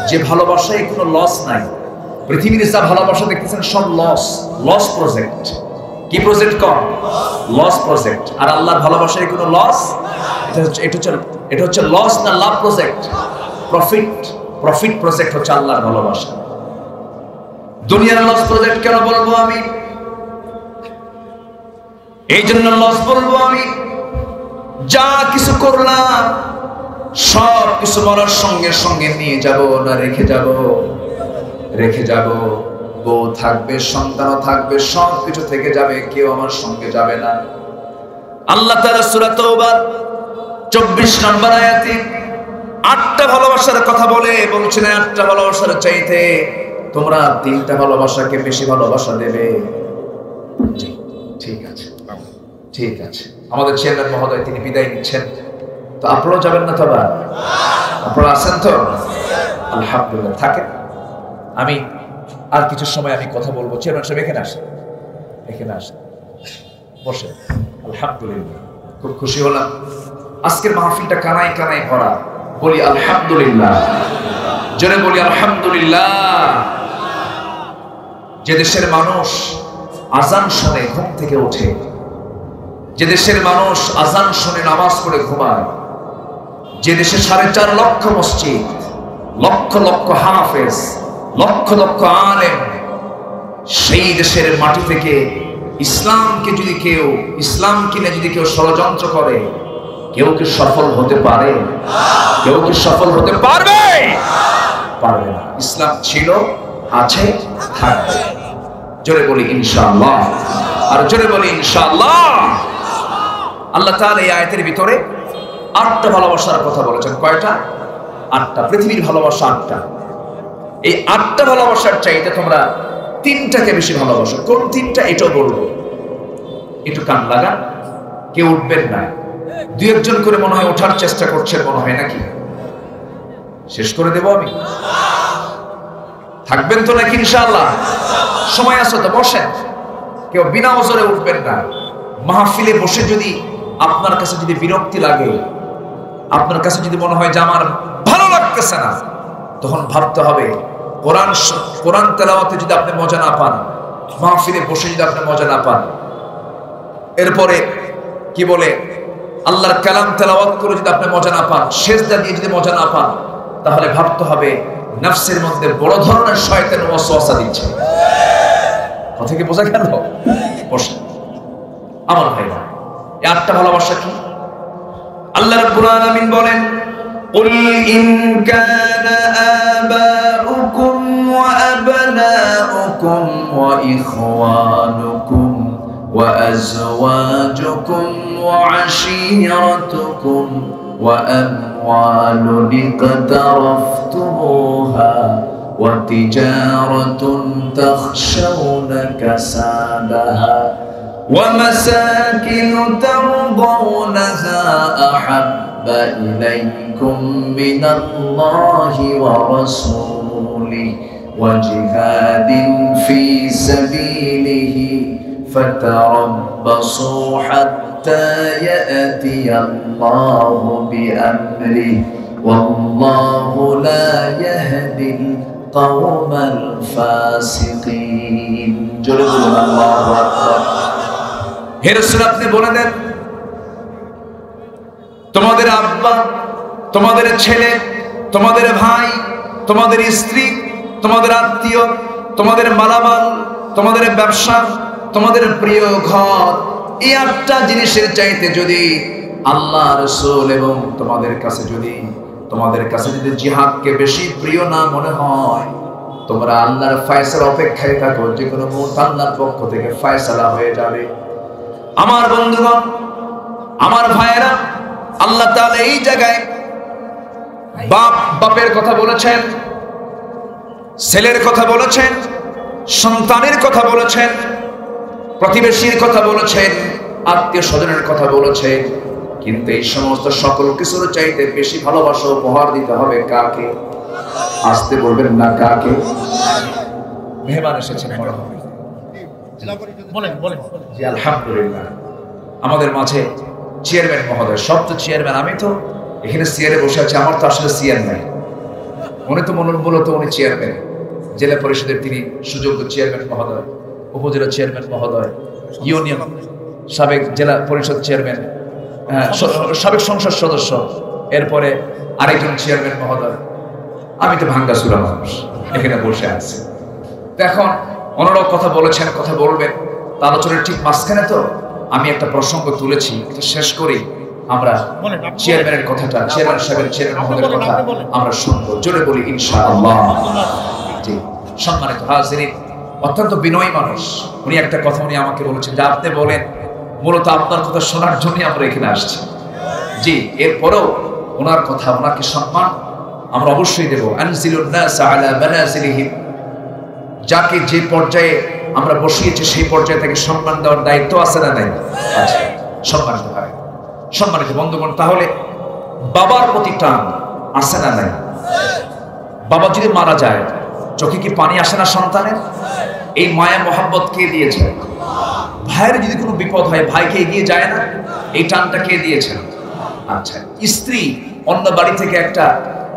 যে ভালোবাসায় কোনো লস নাই। পৃথিবীর যা ভালোবাসা দেখতেছেন সব লস প্রজেক্ট। কি প্রজেক্ট? কম লস প্রজেক্ট। আর আল্লাহর ভালোবাসায় কোনো লস? এটা হচ্ছে লস না লাভ প্রজেক্ট? প্রফিট প্রজেক্ট হচ্ছে আল্লাহর ভালোবাসা। দুনিয়ার লস প্রজেক্ট কেন বলবো আমি? এই জন্য লস বলবো আমি, যা কিছু করলাম সব কিছু মরার সঙ্গে সঙ্গে নিয়ে যাব না রেখে যাব? রেখে যাব। বউ থাকবে, সন্তানও থাকবে, সব কিছু থেকে যাবে, কেউ আমার সঙ্গে যাবে না। আল্লাহ তাআলা সূরা তাওবার 24 নম্বর আয়াতে 8টা ভালোবাসার কথা বলে বলছেন, 8টা ভালোবাসার চাইতে তোমরা 3টা ভালোবাসাকে বেশি ভালোবাসা দেবে। ঠিক আছে, ঠিক আছে। আমাদের চেয়ারম্যান মহোদয় তিনি বিদায় নিচ্ছেন, তো আপনারাও যাবেন না? তো আপনারা আছেন তো? আলহামদুলিল্লাহ, থাকেন। আমি আর কিছু সময় আমি কথা বলবো। চেয়ারম্যান সাহেব এখানে আসেন, এখানে আসেন, বসে। আলহামদুলিল্লাহ, খুব খুশি হলাম। আজকের মাহফিলটা কানায় কানায় ভরা। বলি আলহামদুলিল্লাহ, জোরে বলি আলহামদুলিল্লাহ। যে দেশের মানুষ আজান শুনে ঘুম থেকে ওঠে, যে দেশের মানুষ আজান শুনে নামাজ পড়ে ঘুমায়, যে দেশে 4.5 লক্ষ মসজিদ, লক্ষ লক্ষ হাফেজ, লক্ষ লক্ষ আলেম, সেই দেশের মাটি থেকে ইসলামকে যদি কেউ, ইসলামকে নিয়ে যদি কেউ ষড়যন্ত্র করে, কেউ কি সফল হতে পারে? কেউ কি সফল হতে পারবে? পারবে না। ইসলাম ছিল, আছে, থাকবে। জোরে বলি ইনশাআল্লাহ, আর জোরে বলি ইনশাআল্লাহ। আল্লাহ তাআলা এই আয়াতের ভিতরে 8টা ভালোবাসার কথা বলেছেন। কয়টা? 8টা। পৃথিবীর ভালোবাসা 8টা। এই 8টা ভালোবাসার চাইতে তোমরা 3টাকে বেশি ভালোবাসো। কোন 3টা এটাও বলবো, একটু কান লাগান। কেউ উঠবেন না, 2-1 করে মনে হয় ওঠার চেষ্টা করছেন, মনে হয় নাকি? শেষ করে দেব আমি? থাকবেন তো নাকি ইনশাআল্লাহ? সময় আছে তো, বসেন। কেউ বিনা ওজরে উঠবেন না। মাহফিলে বসে যদি আপনার কাছে যদি বিরক্তি লাগে, আপনার কাছে যদি মনে হয় যে আমার ভালো লাগতেছে না, তখন ভাবতে হবে কোরআন তেলাওয়াতে যদি আপনি মজা না পান, মাহফিলে বসে যদি আপনি মজা না পান, এরপরে কি বলে আল্লাহর কালাম তেলাওয়াত করে যদি আপনি মজা না পান, সেজদা দিয়ে যদি মজা না পান, তাহলে ভাবতে হবে নফসের মধ্যে বড় ধরনের শয়তান ওয়াসওয়াসা দিচ্ছে। কথা কি বোঝা গেল? বসে আমার ভাইরা, এই 8টা ভালোবাসা কি? আল্লাহ রাব্বুল আলামিন বলেন, قل إن كان آباؤكم وأبناؤكم وإخوانكم وأزواجكم وعشيرتكم وأموال اقترفتموها وتجارة تخشون كسادها ومساكن ترضونها أحب إليكم من الله ورسوله وجهاد في سبيله فتربصوا حتى يأتي الله بأمره والله لا يهدي القوم الفاسقين. জোরে বলুন আল্লাহু আকবার। হে রাসূল, আপনি বলে দেন, তোমাদের আব্বা, তোমাদের ছেলে, তোমাদের ভাই, তোমাদের স্ত্রী, তোমাদের আত্মীয়, তোমাদের মালামাল, তোমাদের ব্যবসা, তোমাদের প্রিয় ঘর, এই 8টা জিনিসের চাইতে যদি আল্লাহ, রাসূল এবং তোমাদের কাছে যদি জিহাদকে বেশি প্রিয় না মনে হয়, তোমরা আল্লাহর ফয়সালা অপেক্ষায় থাকো, যে কোনো মুহূর্তে আল্লাহর পক্ষ থেকে ফয়সালা হয়ে যাবে। আমার বন্ধুগণ, আমার ভাইয়েরা, আল্লাহ তাআলা এই জায়গায় বাপের কথা বলেছেন, ছেলের কথা বলেছেন, সন্তানের কথা বলেছেন, প্রতিবেশীর কথা বলেছেন, আত্মীয় স্বজনের কথা বলেছেন। কিন্তু এই সমস্ত সকল কিছুর চাইতে বেশি ভালোবাসা উপহার দিতে হবে কাকে? আসতে বলবেন না, কাকে? মেহমান এসেছেন, বলেন। জি আলহামদুলিল্লাহ, আমাদের মাঝে চেয়ারম্যান মহোদয়। সব তো চেয়ারম্যান, আমি তো এখানে চেয়ারে বসে আছি, আমার তো আসলে চেয়ার নাই। উনি তো মূলত উনি চেয়ারম্যান, জেলা পরিষদের তিনি সুযোগ্য চেয়ারম্যান মহোদয়, উপজেলা চেয়ারম্যান মহোদয়, ইউনিয়ন সাবেক জেলা পরিষদ চেয়ারম্যান, সাবেক সংসদ সদস্য, এরপরে আরেকজন চেয়ারম্যান মহোদয়। আমি তো ভাঙ্গাচুরা মানুষ, এখানে বসে আছি। এখন ওনারাও কথা বলেছেন, কথা বলবেন, আলোচনার ঠিক মাঝখানে তো আমি একটা প্রসঙ্গ তুলেছি, এটা শেষ করি। আমরা চেয়ারম্যানের কথাটা, চেয়ারম্যান সাহেবের, চেয়ারম্যান মহোদয়ের কথা আমরা শুনবো, জোরে বলি ইনশাআল্লাহ। জি, সম্মানিত হাজিরিন, অত্যন্ত বিনয়ী মানুষ। উনি একটা কথা উনি আমাকে বলেছেন যে আপনি বলেন, মূলত আপনার কথা শোনার জন্য আমরা এখানে আসছি। জি, এরপরেও ওনার কথা, ওনাকে সম্মান আমরা অবশ্যই দেব। আনজিলুন নাস আলা মানাজিলিহিম, যাকে যে পর্যায়ে আমরা বসিয়েছি সেই পর্যায়ে তাকে সম্মান দেওয়ার দায়িত্ব আছে না নাই? আছে। সম্মানিত হয়, সম্মানিত বন্ধুগণ, তাহলে বাবার প্রতি টান আছে না নাই? বাবা যদি মারা যায় চোখে কি পানি আসে না সন্তানের? এই মায়া মোহাব্বত কে দিয়েছে? ভাইয়ের যদি কোনো বিপদ হয় ভাইকে এগিয়ে যায় না? এই টানটা কে দিয়েছেন? আচ্ছা, স্ত্রী অন্য বাড়ি থেকে একটা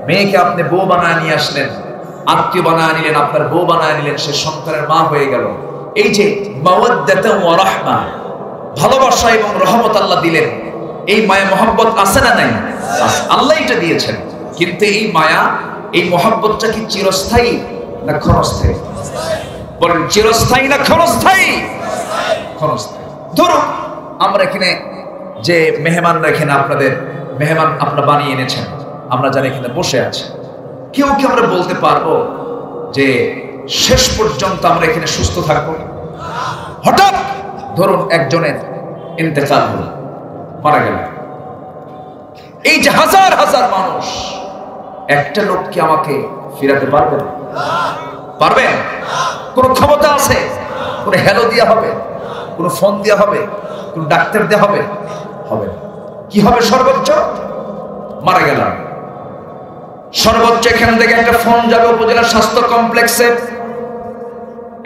মেয়েকে আপনি বউ বানায় নিয়ে আসলেন, আত্মীয় বানায় নিলেন, আপনার বউ বানায় নিলেন, সে সন্তানের মা হয়ে গেল। এই যে মাওয়াদ্দাতা ওয়া রাহমা, ভালোবাসা এবং রহমত আল্লাহ দিলেন, এই মায়া মোহাব্বত আছে না নাই? আল্লাহ এটা দিয়েছেন। কিন্তু এই মায়া, এই মোহাব্বতটা কি চিরস্থায়ী না ক্ষণস্থায়ী? বলেন, চিরস্থায়ী না ক্ষণস্থায়ী? ক্ষণস্থায়ী। ধরুন আমরা এখানে যে মেহমানরা, এখানে আপনাদের মেহমান আপনারা বানিয়ে এনেছেন, আমরা যারা এখানে বসে আছি, কেউ কি আমরা বলতে পারবো যে শেষ পর্যন্ত আমরা এখানে সুস্থ থাকবো? হঠাৎ ধরুন একজনের ইন্তেকাল হলো, মারা গেল, এই যে হাজার হাজার মানুষ, একটা লোক কি আমাকে ফিরাতে পারবেন? পারবেন? কোন ক্ষমতা আছে? কোন হ্যালো দেওয়া হবে? কোন ফোন দেওয়া হবে? কোন ডাক্তার দেওয়া হবে? হবে না। কি হবে? সর্বোচ্চ মারা গেলাম, সর্বোচ্চ এখান থেকে একটা ফোন যাবে উপজেলা স্বাস্থ্য কমপ্লেক্সে,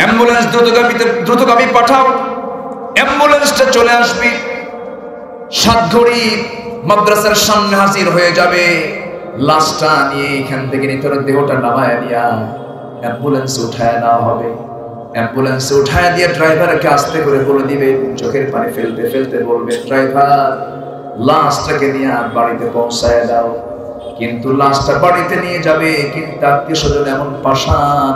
অ্যাম্বুলেন্স দ্রুতগামী পাঠাও, অ্যাম্বুলেন্সটা চলে আসবে, সাতঘড়ি মাদ্রাসার সামনে হাজির হয়ে যাবে, লাশটা নিয়ে এখান থেকে নিতর দেহটা নামায় নিয়া অ্যাম্বুলেন্সে উঠায় নেওয়া হবে। অ্যাম্বুলেন্সে উঠায় দিয়ে ড্রাইভারকে আস্তে করে বলে দিবে, চোখের পানি ফেলতে ফেলতে বলবে, ড্রাইভার লাশটাকে নিয়ে বাড়িতে পৌঁছায় দাও। কিন্তু লাশটা বাড়িতে নিয়ে যাবে, কিন্তু আত্মীয় স্বজন এমন পাষাণ,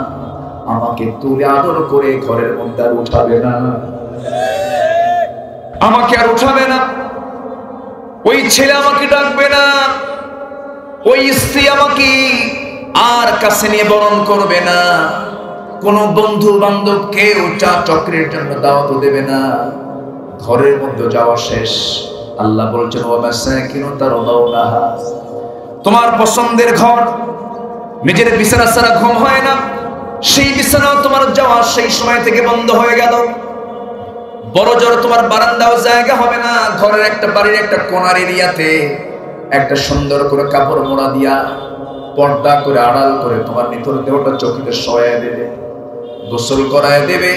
আমাকে তুলে আদর করে ঘরের মধ্যে আর উঠাবে না, আমাকে আর উঠাবে না, ওই ছেলে আমাকে ডাকবে না, ওই স্ত্রী আমাকে আর কাছে নিয়ে বরণ করবে না, কোন বন্ধু বান্ধব কেউ চা চক্রের জন্য দাওয়াত দেবে না, ঘরের মধ্যে যাওয়া শেষ। আল্লাহ বলছেন, তোমার পছন্দের ঘর, নিজের বিছানা ছাড়া ঘুম হয় না, সেই বিছানা তোমার যাওয়া সেই সময় থেকে বন্ধ হয়ে গেল। বড় জোর তোমার বারান্দাও জায়গা হবে না, ঘরের একটা বাড়ির একটা কোণার এরিয়াতে একটা সুন্দর করে কাপড় মোড়া দিয়া পর্দা করে আড়াল করে তোমার নিতর দেহটা চকিতে শোয়ায় দেবে, গোসল করায় দেবে।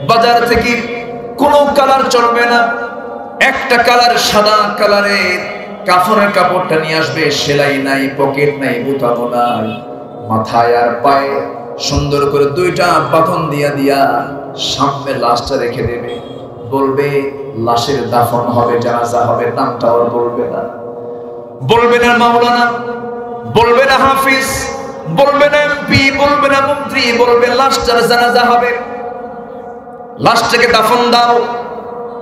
বাজার থেকে কোনো কালার চলবে না, একটা কালার সাদা কালারের কাফনের কাপড়টা নিয়ে আসবে, সেলাই নাই, পকেট নাই, বুতামো নাই, মাথায় আর পায়ে সুন্দর করে দুইটা বাঁধন দিয়া দিয়া সামনে লাশটা রেখে দেবে, বলবে লাশের দাফন হবে, জানাজা হবে, নামটা আর বলবে না, বলবে না মাওলানা, বলবে না হাফিজ, বলবে না এমপি, বলবে না মন্ত্রী, বলবে লাশটার জানাজা হবে, লাশটাকে দাফন দাও,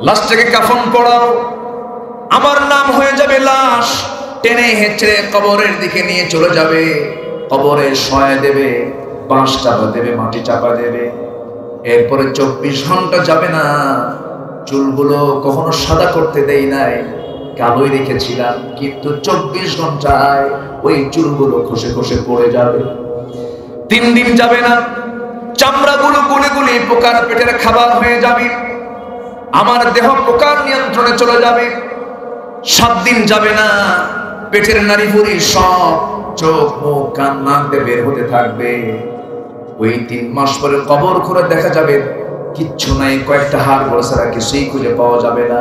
লাশটাকে কাফন পড়াও, আমার নাম হয়ে যাবে লাশ, টেনে হেঁচড়ে কবরের দিকে নিয়ে চলে যাবে, কবরে শোয়া দেবে, বাঁশ চাপা দেবে, মাটি চাপা দেবে। এরপরে 24 ঘন্টা যাবে না, চুলগুলো কখনো সাদা করতে দেই নাই, কালোই রেখেছিলাম, কিন্তু 24 ঘন্টায় ওই চুলগুলো খসে খসে পড়ে যাবে। 3 দিন যাবে না, চামড়াগুলো গুলি গুলি পোকার পেটের খাবার হয়ে যাবে, আমার দেহ পোকার নিয়ন্ত্রণে চলে যাবে। 7 দিন যাবে না, পেটের নাড়ি ভুঁড়ি সব চোখ মুখ কান নাক দিয়ে বের হতে থাকবে। ওই 3 মাস পরে কবর খুঁড়ে দেখা যাবে কিচ্ছু নাই, কয়েকটা হাড় গোড়া ছাড়া কিছুই খুঁজে পাওয়া যাবে না।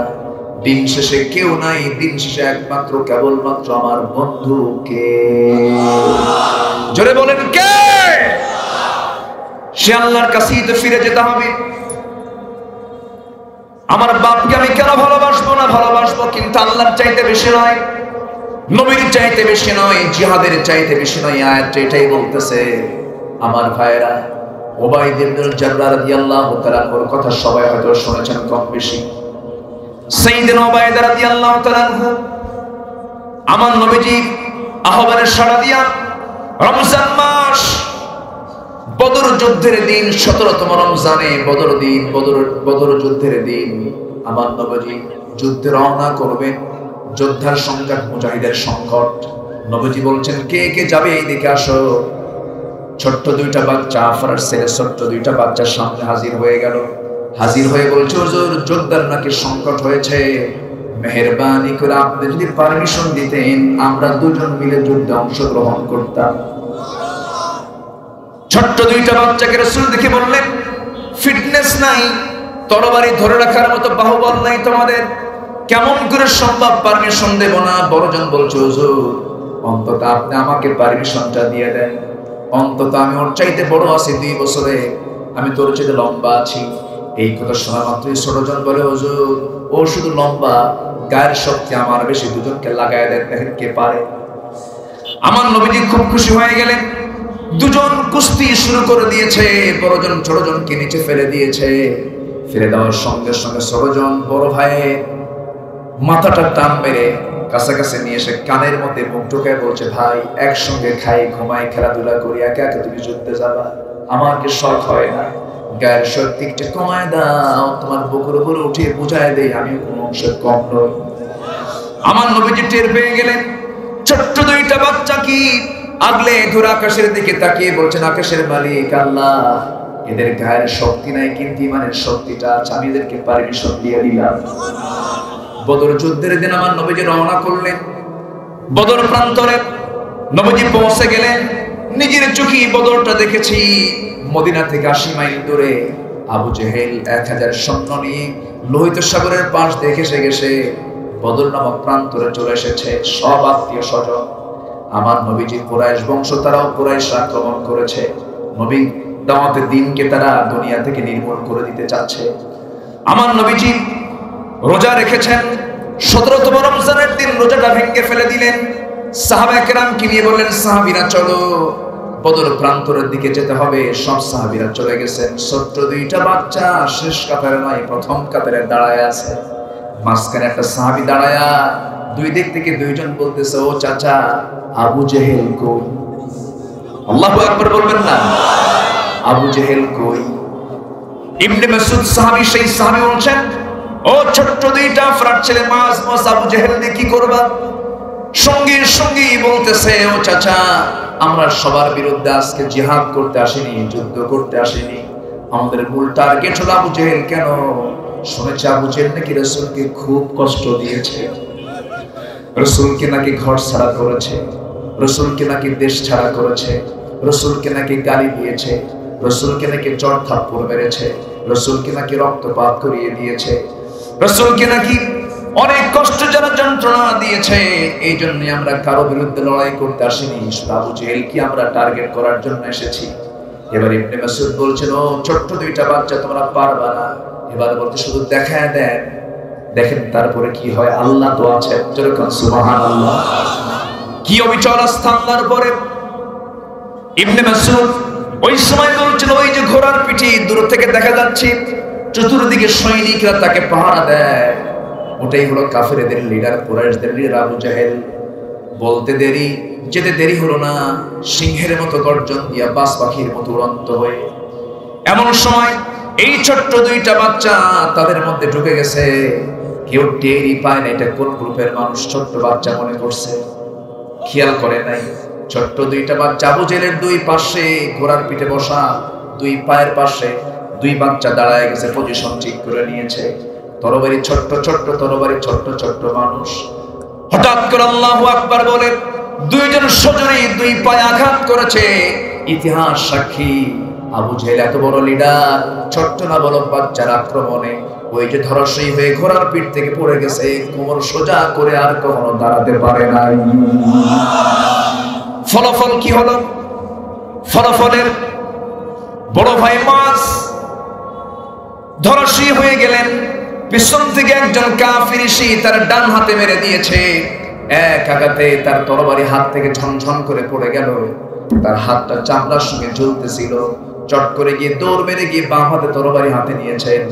দিন শেষে কেউ নাই, দিন শেষে একমাত্র কেবলমাত্র আমার বন্ধুকে। জোরে বলেন কে? সে আল্লাহর কাছেই তো ফিরে যেতে হবে। আমার বাপকে আমি কেন ভালোবাসবো না? ভালোবাসবো, কিন্তু আল্লাহর চাইতে বেশি নয়, নবীর চাইতে বেশি নয়, জিহাদের চাইতে বেশি নয়। আয়াতটা এটাই বলতেছে। আমার ভাইরা, উবাইদ ইবনে জাররাহ রাদিয়াল্লাহু তাআলা ওর কথা সবাই হয়তো শুনেছেন কম বেশি। সাইয়েদনা উবাইদ রাদিয়াল্লাহু তাআলা আমার নবীজি আহ্বানের সাড়া দিয়া রমজান মাস বদর যুদ্ধের দিন 17তম রমজানে বদর যুদ্ধের দিন আমার নবীজি যুদ্ধে রওনা করবেন। যোদ্ধার সংকট, মুজাহিদের সংকট। নবীজি বলছেন কে কে যাবে এই দিকে আসো। ছোট্ট দুইটা বাচ্চা, আফরার ছেলে ছোট্ট দুইটা বাচ্চার সামনে হাজির হয়ে গেল। হাজির হয়ে বলছে হুজুর যোদ্ধার নাকি সংকট হয়েছে, মেহেরবানি করে আপনি যদি পারমিশন দিতেন আমরা দুজন মিলে যুদ্ধে অংশগ্রহণ করতাম। ছোট্ট দুইটা বাচ্চাকে রাসূল দেখে বললেন ফিটনেস নাই, তরবারি ধরে রাখার মতো বাহুবল নাই তোমাদের, কেমন করে সম্ভব পারমিশন দেব না। বড়জন বলছে হুজুর অন্তত আপনি আমাকে পারমিশনটা দিয়ে দেন, অন্তত আমি ওর চাইতে বড় আছি 2 বছরে, আমি তোর চাইতে লম্বা আছি। এই কথা শোনা মাত্রই ছোটজন বলে হুজুর ও শুধু লম্বা, গায়ের শক্তি আমার বেশি, দুজনকে লাগায় দেন দেখেন কে পারে। আমার নবীজি খুব খুশি হয়ে গেলেন। দুজন কুস্তি শুরু করে দিয়েছে। বড়জন ছোটজনকে নিচে ফেলে দিয়েছে। ফেলে দেওয়ার সঙ্গে সঙ্গে ছোটজন বড় ভাইয়ের মাথাটা টান মেরে কাছাকাছি নিয়ে এসে কানের মধ্যে মুখ ঢুকে বলছে ভাই একসঙ্গে খাই ঘুমাই খেলাধুলা করি, একা একা তুমি যুদ্ধে যাবা, আমার কি শখ হয় না? গায়ের শক্তি একটু কমায় দাও, তোমার বুকের উপরে উঠিয়ে বুঝায় দেই আমি কোনো অংশে কম নই। আমার নবীজি টের পেয়ে গেলেন। ছোট্ট দুইটা বাচ্চা কি আগলে ধরে আকাশের দিকে তাকিয়ে বলছেন আকাশের মালিক আল্লাহ, এদের গায়ের শক্তি নাই কিন্তু ইমানের শক্তিটা আছে, আমি এদেরকে পারমিশন দিয়ে দিলাম। বদর যুদ্ধের দিন আমার নবীজি রওনা করলেন। বদর প্রান্তরে নবীজি পৌঁছে গেলেন। নিজের চোখে বদরটা দেখেছি। মদিনা থেকে 80 মাইল দূরে আবু জেহেল 1000 সৈন্য নিয়ে লোহিত সাগরের পাশ দেখে গেছে বদর নামক প্রান্তরে চলে এসেছে সব আত্মীয় স্বজন। আমার নবীজি কুরাইশ বংশ, তারাও কুরাইশ আক্রমণ করেছে। নবী দাওয়াতের দিনকে তারা দুনিয়া থেকে নির্মূল করে দিতে চাচ্ছে। আমার নবীজি রোজা রেখেছেন। 17তম রমজানের দিন রোজাটা ভেঙে ফেলে দিলেন। সাহাবায়ে কেরামকে নিয়ে বললেন সাহাবীরা চলো বদর প্রান্তরের দিকে যেতে হবে। সব সাহাবীরা চলে গেছেন। ছোট্ট দুইটা বাচ্চা শেষ কাতারে নয় প্রথম কাতারে দাঁড়ায় আছে। মাঝখানে একটা সাহাবী দাঁড়ায়া দুই দিক থেকে দুইজন বলতেছে ও চাচা আবু জেহেল কই? আল্লাহু আকবার বলবেন না? আবু জেহেল কই? ইবনে মাসউদ সাহাবী, সেই সাহাবী বলছেন ও ছোট্ট দুইটা আফরার ছেলে মাস আবু জেহেল দিয়ে কি করবা? সঙ্গে সঙ্গে বলতেছে ও চাচা আমরা সবার বিরুদ্ধে আজকে জিহাদ করতে আসিনি, যুদ্ধ করতে আসিনি, আমাদের মূল টার্গেট হলো আবু জেহেল। কেন? শুনেছি আবু জেহেল নাকি রাসূলকে খুব কষ্ট দিয়েছে, রাসূলকে নাকি ঘর ছাড়া করেছে, রাসূলকে নাকি দেশ ছাড়া করেছে, রাসূলকে নাকি গালি দিয়েছে, রাসূলকে নাকি চড় থাপ্পড় মেরেছে, রাসূলকে নাকি রক্তপাত করিয়ে দিয়েছে, রাসূলকে নাকি অনেক কষ্ট যারা যন্ত্রণা দিয়েছে। এই জন্য আমরা কারো বিরুদ্ধে লড়াই করতে আসিনি, আবু জেহেল কি আমরা টার্গেট করার জন্য এসেছি। এবার ইবনে মাসউদ বলছেন ও ছোট্ট দুইটা বাচ্চা তোমরা পারবা না। এবার বলতে শুধু দেখায় দেন, দেখেন তারপরে কি হয়। আল্লাহ তো আছে, যেরকম সুবহানাল্লাহ। কি অবিচল আস্থা আল্লাহর উপরে। ইবনে মাসউদ ওই সময় বলছেন ওই যে ঘোড়ার পিঠে দূর থেকে দেখা যাচ্ছে চতুর্দিকে সৈনিকরা তাকে পাহারা দেয়, ওটাই হলো কাফেরদের লিডার, কুরাইশদের লিডার আবু জেহেল। বলতে দেরি, যেতে দেরি হলো না, সিংহের মতো গর্জন দিয়া বাস পাখির মতো উড়ন্ত হয়ে এমন সময় এই ছোট্ট দুইটা বাচ্চা তাদের মধ্যে ঢুকে গেছে। কেউ টেরই পায় না এটা কোন গ্রুপের মানুষ। ছোট্ট বাচ্চা মনে করছে, খেয়াল করে নাই। ছোট্ট দুইটা বাচ্চা আবু জেহেলের দুই পাশে ঘোড়ার পিঠে বসা, দুই পায়ের পাশে দুই বাচ্চা দাঁড়ায় গেছে, পজিশন ঠিক করে নিয়েছে। তরবারি ছোট্ট ছোট্ট তরবারি, ছোট্ট ছোট্ট মানুষ। হঠাৎ করে আল্লাহু আকবার বলে দুইজন সজনে দুই পায়ে আঘাত করেছে। ইতিহাস সাক্ষী আবু জেহেল এত বড় লিডার, ছোট্ট না বড় বাচ্চার আক্রমণে ওই যে ধরাশয়ী হয়ে ঘোড়ার পিঠ থেকে পড়ে গেছে, কোমর সোজা করে আর কখনো দাঁড়াতে পারে নাই। ফলাফল কি হলো? ফলাফলের বড় ভাই মাস ধরাশয়ী হয়ে গেলেন। পিছন থেকে একজন কাফির এসে তার ডান হাতে মেরে দিয়েছে। এক আঘাতে তার তরবারি হাত থেকে ঝনঝন করে পড়ে গেল। তার হাতটা চামড়ার সঙ্গে ঝুলতেছিল। চট করে গিয়ে দৌড় মেরে গিয়ে বাম হাতে তরবারি হাতে নিয়েছেন,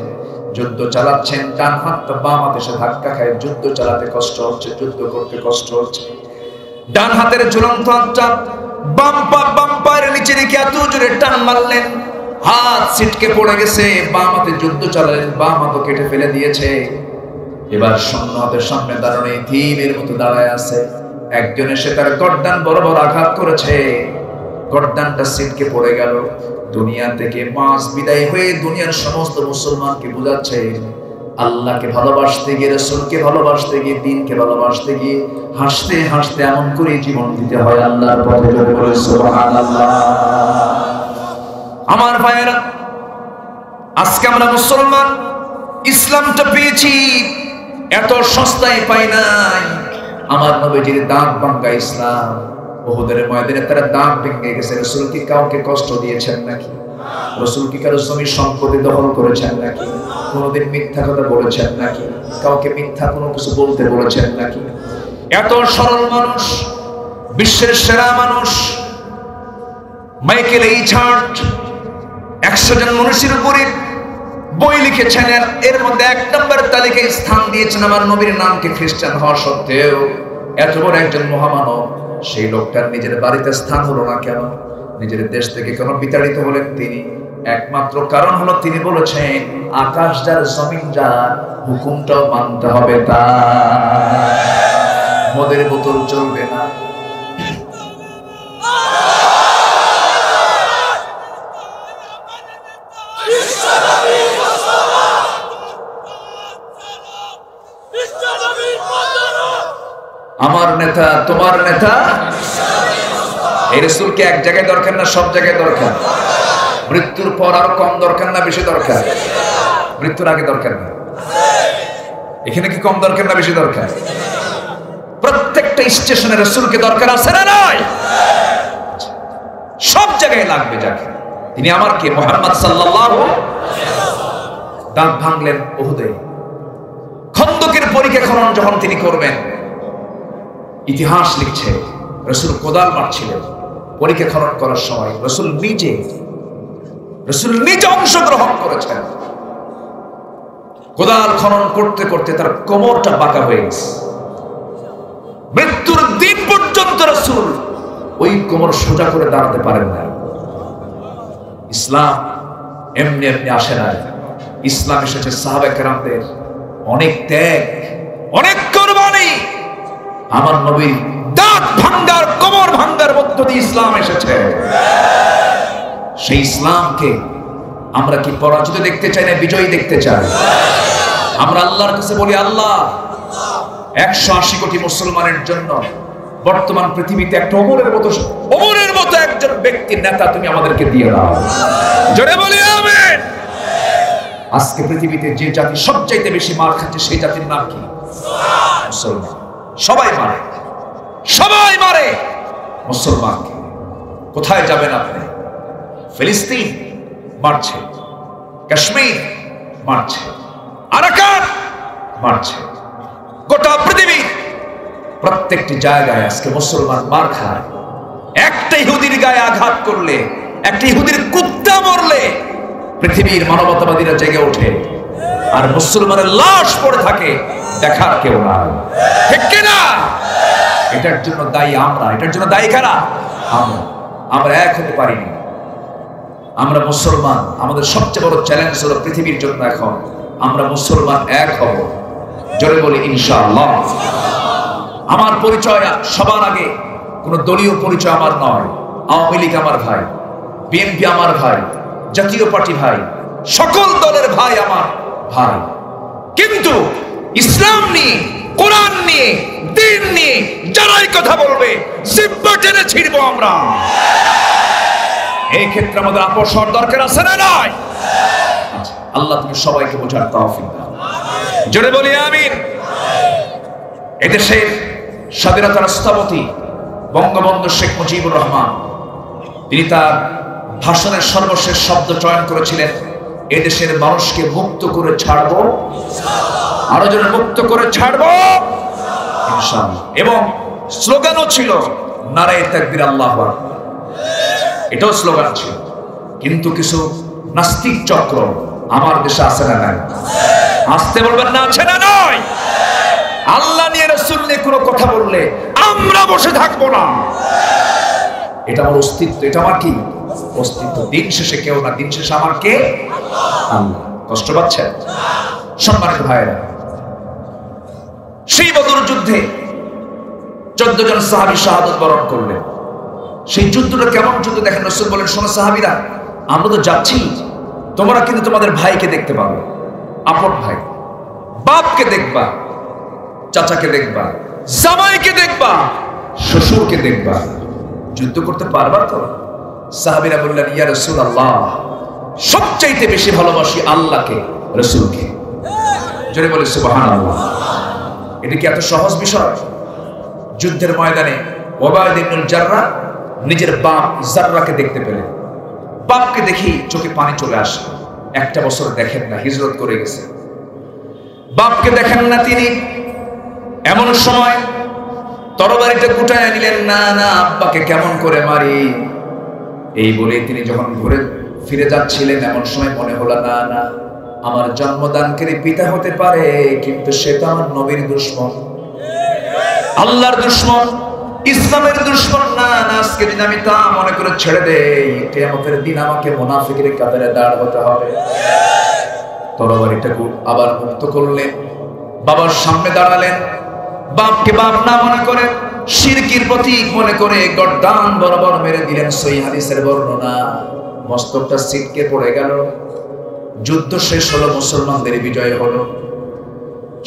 যুদ্ধ চালাচ্ছেন। ডান হাতটা বাম হাতে সে ধাক্কা খায়, যুদ্ধ চালাতে কষ্ট হচ্ছে, যুদ্ধ করতে কষ্ট হচ্ছে। ডান হাতের ঝুলন্ত হাতটা বাম পায়ের নিচে রেখে এত জোরে টান মারলেন, হাত ছিটকে পড়ে গেছে। বাম হাতে যুদ্ধ চালালেন, বাম হাতও কেটে ফেলে দিয়েছে। এবার শূন্য হাতের সামনে দাঁড়ানো ধীমের মতো দাঁড়ায় আছে। একজন এসে তার গর্দান বড় বড় আঘাত করেছে, গর্দানটা ছিটকে পড়ে গেল। দুনিয়া থেকে মাস বিদায় হয়ে দুনিয়ার সমস্ত মুসলমানকে বুঝাচ্ছে, আল্লাহকে ভালোবাসতে গিয়ে, রাসূলকে ভালোবাসতে গিয়ে, দ্বীনকে ভালোবাসতে গিয়ে হাসতে হাসতে এমন করে জীবন দিতে হয় আল্লাহর পথে। জোরে বলে সুবহানাল্লাহ। আমার ভাইয়েরা, আজকে আমরা মুসলমান, ইসলামটা পেয়েছি, এত সস্তায় পাই নাই। আমার নবীজির দাঁত ভাঙ্গা ইসলাম, উহুদের ময়দানে তারা দাঁত ভেঙে গেছে। রাসূল কি কাউকে কষ্ট দিয়েছেন নাকি? রাসূল কি কারো জমি সম্পত্তি দখল করেছেন নাকি? কোনোদিন মিথ্যা কথা বলেছেন নাকি? কাউকে মিথ্যা কোনো কিছু বলতে বলেছেন নাকি? এত সরল মানুষ, বিশ্বের সেরা মানুষ, মাইকেল এইচহার্ট 100 জন মানুষের উপরে বই লিখেছেন, এর মধ্যে 1 নম্বর তালিকায় স্থান দিয়েছেন আমার নবীর নামকে। খ্রিস্টান হওয়া সত্ত্বেও এত বড় একজন মহামানব, সেই লোকটার নিজের বাড়িতে স্থান হলো না কেন? নিজের দেশ থেকে কেন বিতাড়িত হলেন তিনি? একমাত্র কারণ হলো তিনি বলেছেন, আকাশ যার, জমিন যার, হুকুমটাও মানতে হবে তার, মদের বোতল চলবে না। আমার নেতা, তোমার নেতা, এই রাসূলকে এক জায়গায় দরকার না সব জায়গায় দরকার? মৃত্যুর পর আরো কম দরকার না বেশি দরকার? মৃত্যুর আগে দরকার না? এখানে কি কম দরকার না বেশি দরকার? প্রত্যেকটা স্টেশনে রাসূলকে দরকার আছে না নাই? সব জায়গায় লাগবে যাকে। তিনি আমার কে? মুহাম্মদ সাল্লাল্লাহু। দাঁত ভাঙলেন উহুদে। খন্দকের পরীক্ষা খনন যখন তিনি করবেন, ইতিহাস লিখছে রাসূল কোদাল মারছিলেন পরীক্ষা খনন করার সময়। রাসূল নিজে অংশগ্রহণ করেছেন। কোদাল খনন করতে করতে তার কোমরটা বাঁকা হয়ে গেছে। মৃত্যুর দিন পর্যন্ত রাসূল ওই কোমর সোজা করে দাঁড়াতে পারেন না। ইসলাম এমনি এমনি আসে না। ইসলাম এসেছে সাহাবায়ে কেরামদের অনেক ত্যাগ, অনেক কুরবানি। আমার নবী দাঁত ভাঙ্গার, কোমর ভাঙ্গার মধ্য দিয়ে ইসলাম এসেছে। সেই ইসলামকে আমরা কি পরাজিত দেখতে চাই না বিজয়ী দেখতে চাই? আমরা আল্লাহর কাছে বলি, আল্লাহ 180 কোটি মুসলমানের জন্য বর্তমান পৃথিবীতে একটা ওমরের মতো একজন ব্যক্তির নেতা তুমি আমাদেরকে দিয়ে দাও। জোরে বলি আমিন। আজকে পৃথিবীতে যে জাতি সবচাইতে বেশি মার খাচ্ছে সেই জাতির নাম কি? মুসলমান। সবাই মারে মুসলমানকে। কোথায় যাবেন আপনি? ফিলিস্তিন মারছে, কাশ্মীর মারছে, আরাকান মারছে, গোটা পৃথিবী প্রত্যেকটি জায়গায় আজকে মুসলমান মার খায়। একটা ইহুদির গায়ে আঘাত করলে, একটা ইহুদির কুত্তা মরলে পৃথিবীর মানবতাবাদীরা জেগে ওঠে, আর মুসলমানের লাশ পড়ে থাকে, দেখার কেউ নাই। ঠিক কিনা? এটার জন্য দায়ী আমরা। এটার জন্য দায়ী কারা? আমরা এক হতে পারিনি। আমরা মুসলমান। আমাদের সবচেয়ে বড় চ্যালেঞ্জ হলো পৃথিবীর জন্য এখন আমরা মুসলমান এক হব। জোরে বলি ইনশাআল্লাহ। আমার পরিচয় সবার আগে কোন দলীয় পরিচয় আমার নয়। আওয়ামী লীগ আমার ভাই, বিএনপি আমার ভাই, জাতীয় পার্টি ভাই, সকল দলের ভাই আমার ভাই। কিন্তু ইসলাম নিয়ে, কোরআন নিয়ে, দ্বীন নিয়ে যারাই কথা বলবে জিহ্বা টেনে ছিড়ব আমরা। এই ক্ষেত্রে আমাদের আপোষ হওয়ার দরকার আছে না নাই? আল্লাহ তুমি সবাইকে বোঝার তৌফিক দাও। জোরে বলি আমিন। এদেশের স্বাধীনতার স্থপতি বঙ্গবন্ধু শেখ মুজিবুর রহমান, তিনি তার ভাষণের সর্বশেষ শব্দ চয়ন করেছিলেন, এদেশের মানুষকে মুক্ত করে ছাড়বো, আরো জন মুক্ত করে ছাড়বো ইনশাআল্লাহ। এবং স্লোগানও ছিল নারায়ে তাকবীর আল্লাহু আকবার। এটাও স্লোগান ছিল। কিন্তু কিছু নাস্তিক চক্র আমার দেশে আছে না নাই? আসতে বলবেন না, আছে না নয়? আল্লাহ নিয়ে রাসূল নিয়ে কোনো কথা বললে আমরা বসে থাকবো না। এটা আমার অস্তিত্ব, এটা আমার কি অস্তিত্ব। দিন শেষে কেউ না, দিন শেষে আমার কে? আল্লাহ। কষ্ট পাচ্ছেন? সম্মানিত ভাইয়েরা, সেই বদর যুদ্ধে 14 জন সাহাবী শাহাদাত বরণ করলেন। সেই যুদ্ধটা কেমন যুদ্ধ দেখেন, রাসূল বলেন, শোনো সাহাবীরা, আমরা তো যাচ্ছি, তোমরা কিন্তু তোমাদের ভাইকে দেখতে পাবে, আপন ভাই, বাপকে দেখবা, চাচাকে দেখবা, জামাইকে দেখবা, শ্বশুরকে দেখবা, যুদ্ধ করতে পারবা তো? সাহাবীরা বললেন, ইয়া রাসূলুল্লাহ, সবচাইতে বেশি ভালোবাসি আল্লাহকে, রাসূলকে। জোরে বলে সুবহানাল্লাহ। এটা কি এত সহজ বিষয়? যুদ্ধের ময়দানে ওবায়দা ইবনুল জাররাহ নিজের বাপ জাররাহকে দেখতে পেলেন। বাপকে দেখি চোখে পানি চলে আসে। একটা বছর দেখেন না, হিজরত করে গেছে, বাপকে দেখেন না তিনি। এমন সময় তরবারিটা গুটায় নিলেন, না না, আব্বাকে কেমন করে মারি, এই বলে তিনি যখন ঘুরে ফিরে যাচ্ছিলেন, এমন সময় মনে হলো, না না, আমার জন্মদানকারী পিতা হতে পারে, কিন্তু সে তো আমার নবীর দুশমন, আল্লাহর দুশমন, ইসলামের দুশমন। না না, আজকে দিন আমি তা মনে করে ছেড়ে দেই, কিয়ামতের দিন আমাকে মুনাফিকের কাতারে দাঁড় হতে হবে। তরবারিটা আবার মুক্ত করলেন, বাবার সামনে দাঁড়ালেন, বাপকে বাপ না মনে করে, শিরকির প্রতীক মনে করে গর্দান বরাবর মেরে দিলেন। সহিহ হাদিসের বর্ণনা, মস্তকটা ছিটকে পড়ে গেল। যুদ্ধ শেষ হলো, মুসলমানদের বিজয় হলো।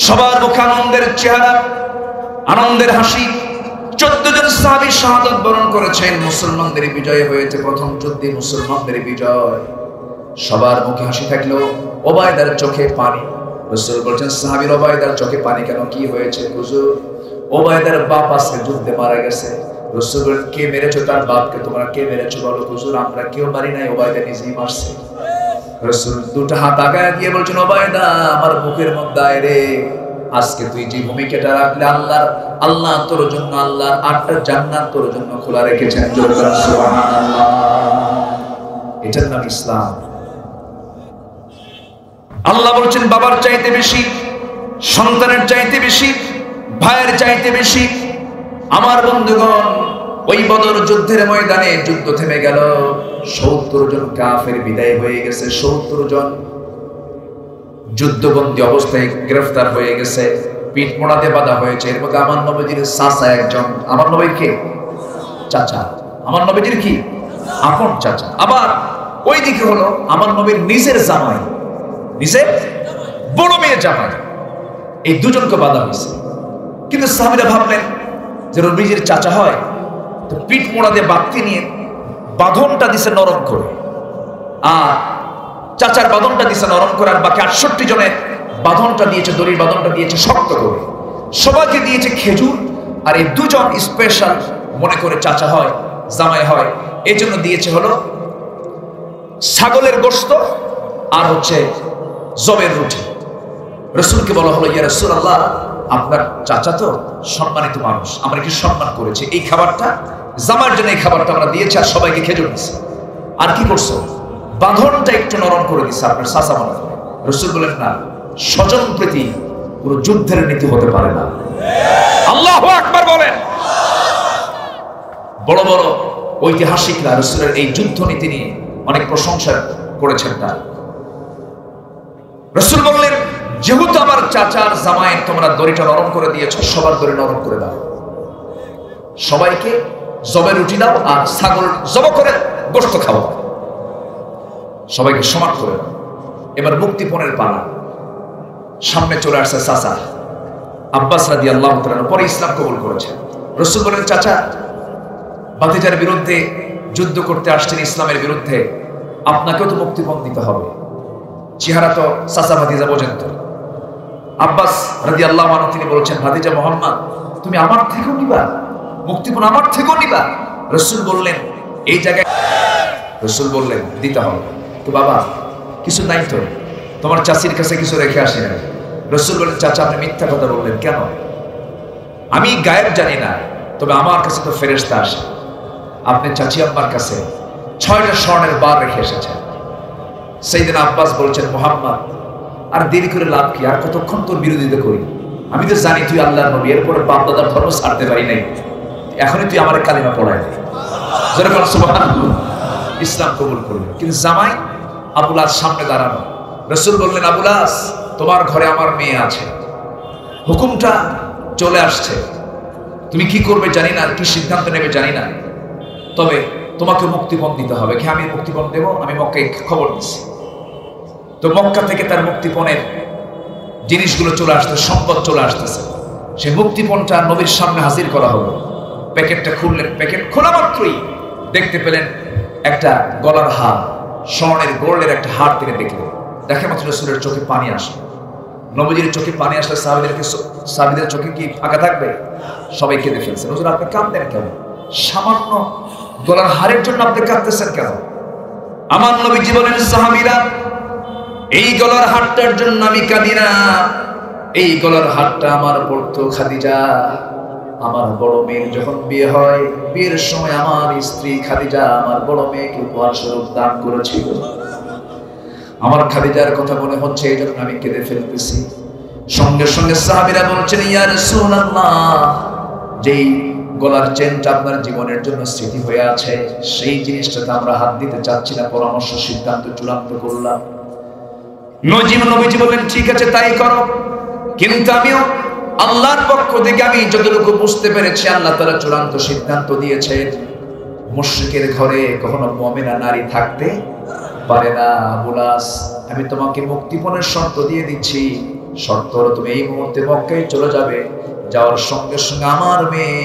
সবার মুখে আনন্দের চেহারা, আনন্দের হাসি। 14 জন সাহাবী শাহাদাত বরণ করেছেন, মুসলমানদের বিজয় হয়েছে। প্রথম যুদ্ধে মুসলমানদের বিজয়। সবার মুখে হাসি থাকলেও ওবায়দার চোখে পানি। রাসূল বলছেন, সাহাবীর ওবায়দার চোখে পানি কেন, কি হয়েছে? হুজুর, ওবায়দার বাপ আজকে যুদ্ধে মারা গেছে। রাসূল বলেন, কে মেরেছো তার বাপকে? তোমরা কে মেরেছো বলো? হুজুর, আমরা কেউ মারি নাই, ওবায়দা নিজেই মারছে। রাসূল দুটো হাত আগায় দিয়ে বলছেন, ওবায়দা, আমার বুকের মধ্যে আয় রে, আজকে তুই যে ভূমিকাটা রাখলে, আল্লাহ তোর জন্য, আল্লাহর 8টা জান্নাত তোর জন্য খোলা রেখেছেন। জোরে বলেন সুবহানাল্লাহ। এটার নাম ইসলাম। আল্লাহ বলছেন, বাবার চাইতে বেশি, সন্তানের চাইতে বেশি, ভাইয়ের চাইতে বেশি। আমার বন্ধুগণ, ওই বদর যুদ্ধের ময়দানে যুদ্ধ থেমে গেল। 70 জন কাফের বিদায় হয়ে গেছে। 70 জন যুদ্ধবন্দী অবস্থায় গ্রেফতার হয়ে গেছে, পিঠ মোড়াতে বাঁধা হয়েছে। এর মধ্যে আমার নবীজির চাচা একজন, আমার নবীর কি চাচা, আমার নবীজির কি আপন চাচা। আবার ওই দিকে হলো আমার নবীর নিজের জামাই, নিজের বড় মেয়ে জামাই, এই দুজনকে বাঁধা হয়েছে। কিন্তু সাহাবীরা ভাবলেন যে নবীজির চাচা হয় তো পিঠ মোড়াতে বাঁধতে নিয়ে বাঁধনটা দিছে নরম করে, আর চাচার বাঁধনটা দিছে নরম করে, আর বাকি 68 জনের বাঁধনটা দিয়েছে, দড়ির বাঁধনটা দিয়েছে শক্ত করে। সবাইকে দিয়েছে খেজুর, আর এই দুজন স্পেশাল মনে করে চাচা হয়, জামাই হয়, এই জন্য দিয়েছে হলো ছাগলের গোশত আর হচ্ছে জবের রুটি। রাসূলকে বলা হলো, ইয়া রাসূলুল্লাহ, আপনার চাচা তো সম্মানিত মানুষ, আমরা কি সম্মান করেছি, এই খাবারটা জামার জন্য, এই খাবারটা আমরা দিয়েছি, আর সবাইকে খেজুর দিয়েছি। আর কি করছো? বাঁধনটা একটু নরম করে দিচ্ছে আপনার চাচা মনে করে। রাসূল বলেন, না, স্বজন প্রীতি পুরো যুদ্ধের নীতি হতে পারে না। আল্লাহু আকবার বলেন। বড় বড় ঐতিহাসিকরা রাসূলের এই যুদ্ধ নীতি নিয়ে অনেক প্রশংসা করেছেন। তার রাসূল বললেন, যেহেতু আমার চাচার জামাই তোমরা দড়িটা নরম করে দিয়েছো, সবার দড়ি নরম করে দাও, সবাইকে জবের রুটি দাও, আর ছাগল জব করে গোশত খাওয়াও, সবাইকে সমান করে দাও। এবার মুক্তিপণের পালা। সামনে চলে আসছে চাচা আব্বাস রাদিয়াল্লাহু তাআলা, পরে ইসলাম কবুল করেছেন। রাসূল বলেন, চাচা, ভাতিজার বিরুদ্ধে যুদ্ধ করতে আসছেন, ইসলামের বিরুদ্ধে, আপনাকেও তো মুক্তিপণ দিতে হবে। চেহারা তো চাচা ভাতিজা বোঝেন তো। আব্বাস রাদিয়াল্লাহু আনহু তিনি বলছেন, ভাতিজা মুহাম্মদ, তুমি আমার থেকেও নিবা মুক্তিপণ, আমার থেকেও নিবা? রাসূল বললেন, এই জায়গায় রাসূল বললেন, দিতে হবে। তো বাবা, কিছু নাই তো, তোমার চাচির কাছে কিছু রেখে আসি না। রাসূল বললেন, চাচা, আপনি মিথ্যা কথা বললেন কেন? আমি গায়েব জানি না, তবে আমার কাছে তো ফেরেশতা আসে। আপনি চাচি আম্মার কাছে 6টা স্বর্ণের বার রেখে এসেছেন। সাইয়েদনা আব্বাস বলছেন, মুহাম্মদ আর দেরি করে লাভ কি, আর কতক্ষণ তোর বিরোধিতা করি? আমি তো জানি তুই আল্লাহর নবী, এরপরে বাপ দাদার ধর্ম ছাড়তে পারি নাই, এখনই তুই আমার কালিমা পড়ায় দে। যেরকম সুবহানাল্লাহ, ইসলাম কবুল করলেন। কিন্তু জামাই আবুল আস সামনে দাঁড়ানো, রাসূল বললেন, আবুল আস তোমার ঘরে আমার মেয়ে আছে, হুকুমটা চলে আসছে, তুমি কি করবে জানি না, কি সিদ্ধান্ত নেবে জানি না, তবে তোমাকে মুক্তিপণ দিতে হবে। কি আমি মুক্তিপণ দেবো? আমি মক্কায় খবর দিচ্ছি। তো মক্কা থেকে তার মুক্তিপণের জিনিসগুলো চলে আসতে, সম্পদ চলে আসতেছে। সেই মুক্তিপণটা নবীর সামনে হাজির করা হলো। প্যাকেটটা খুললেন, প্যাকেট খোলা মাত্রই দেখতে পেলেন একটা গলার হার, স্বর্ণের গোল্ডের একটা হার তিনি দেখলেন। দেখে মাত্র রাসূলের চোখে পানি আসে। নবীজির চোখে পানি আসলে সাহাবীদের চোখে কি ফাঁকা থাকবে? সবাই কেঁদে ফেলছেন। হুজুর আপনি কাঁদলেন কেন? সামান্য গলার হারের জন্য আপনি কাঁদতেছেন কেন? আমার নবীজি বলেন, সাহাবীরা এই গলার হারটার জন্য আমি কাঁদি না, এই গলার হারটা আমার পড়তো খাদিজা। আমার বড় মেয়ের যখন বিয়ে হয়, বিয়ের সময় আমার স্ত্রী খাদিজা আমার বড় মেয়েকে উপহার স্বরূপ দান করেছিল। আমার খাদিজার কথা মনে হচ্ছে, এই জন্য আমি কেঁদে ফেলতেছি। সঙ্গে সঙ্গে সাহাবীরা বলছেন, ইয়া রাসূলুল্লাহ, যেই গলার চেনটা আপনার জীবনের জন্য স্মৃতি হয়ে আছে, সেই জিনিসটাতে আমরা হাত দিতে চাচ্ছি না, পরামর্শ সিদ্ধান্ত চূড়ান্ত করলাম। নবীজি বললেন, ঠিক আছে তাই করো, কিন্তু আমিও আল্লাহর পক্ষ থেকে আমি যতটুকু বুঝতে পেরেছি, আল্লাহ তাআলা চূড়ান্ত সিদ্ধান্ত দিয়েছেন, মুশরিকের ঘরে কখনো মুমিনা নারী থাকতে পারে না। আবুল আস, আমি তোমাকে মুক্তিপণের শর্ত দিয়ে দিচ্ছি। শর্ত হলো তুমি এই মুহূর্তে মক্কায় চলে যাবে, যাওয়ার সঙ্গে সঙ্গে আমার মেয়ে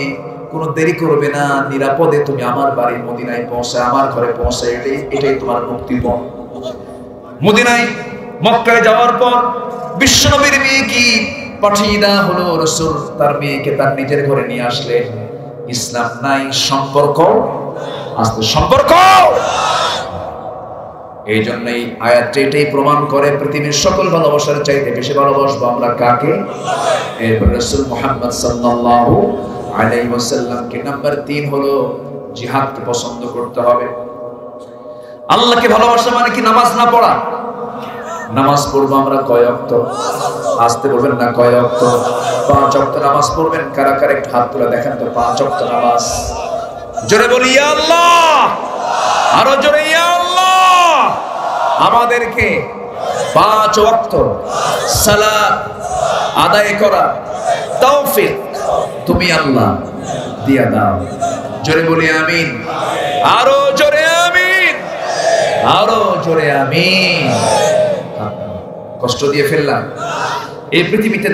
কোনো দেরি করবে না, নিরাপদে তুমি আমার বাড়ি মদিনায় পৌঁছে, আমার ঘরে পৌঁছে, এটাই তোমার মুক্তিপণ। মদিনায় মক্কায় যাওয়ার পর বিশ্বনবীর মেয়ে কি পাঠিয়ে দেওয়া হলো। রাসূল তার মেয়েকে তার নিজের ঘরে নিয়ে আসলে। ইসলাম নাই সম্পর্ক, আস্তে সম্পর্ক। এই জন্যই আয়াতটা এটাই প্রমাণ করে, পৃথিবীর সকল ভালোবাসার চাইতে বেশি ভালোবাসবো আমরা কাকে? এরপর রাসূল মুহাম্মদ সাল্লাল্লাহু আলাইহি ওয়াসাল্লামকে। নাম্বার 3 হলো জিহাদকে পছন্দ করতে হবে। আল্লাহকে ভালোবাসা মানে কি নামাজ না পড়া? নামাজ পড়বো আমরা কয় ওয়াক্ত? আসতে বলবেন না, কয় ওয়াক্ত? 5 ওয়াক্ত নামাজ পড়বেন। কারা কারা একটু হাত তুলে দেখেন তো 5 ওয়াক্ত নামাজ। জোরে বলি ইয়া আল্লাহ, আরো জোরে ইয়া আল্লাহ। আমাদেরকে 5 ওয়াক্ত সালাত আদায় করা তৌফিক তুমি আল্লাহ দিয়া দাও। জোরে বলি আমিন, আরো জোরে আমিন, আরো জোরে আমিন। কষ্ট দিয়ে ফেললাম। এই পৃথিবীতে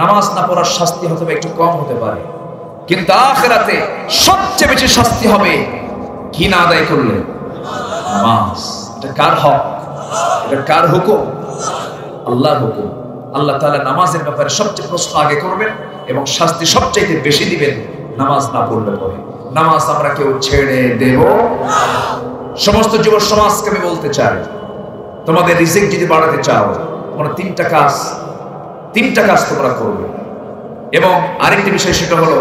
নামাজ না পড়ার শাস্তি হয়তো একটু কম হতে পারে, কিন্তু আখিরাতে সবচেয়ে বেশি শাস্তি হবে কি না আদায় করলে? নামাজ। এটা কার হক? এটা কার হুকুম? আল্লাহর হুকুম। আল্লাহ তাআলা নামাজের ব্যাপারে সবচেয়ে প্রশ্ন আগে করবেন এবং শাস্তি সবচেয়ে বেশি দিবেন নামাজ না পড়লে পরে। নামাজ আমরা কেউ ছেড়ে দেব না। সমস্ত যুব সমাজকে আমি বলতে চাই, তোমাদের রিজিক যদি বাড়াতে চাও, তোমরা তিনটা কাজ তোমরা করবে। এবং আরেকটি বিষয়, সেটা হলো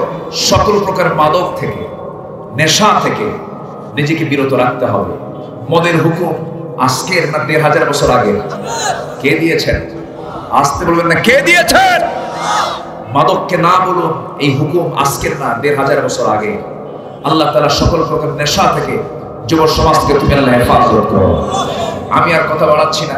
সকল প্রকার মাদক থেকে, নেশা থেকে নিজেকে বিরত রাখতে হবে। মদের হুকুম আজকের না 1000 বছর আগে? কে দিয়েছেন? আসতে বলবেন না, কে দিয়েছেন? মাদককে না বলুন, এই হুকুম আজকের না 1500 বছর আগে। আল্লাহ তাআলা সকল প্রকার নেশা থেকে যুব সমাজকে তুমি আল্লাহ হেফাজত করো। আমি আর কথা বাড়াচ্ছি না।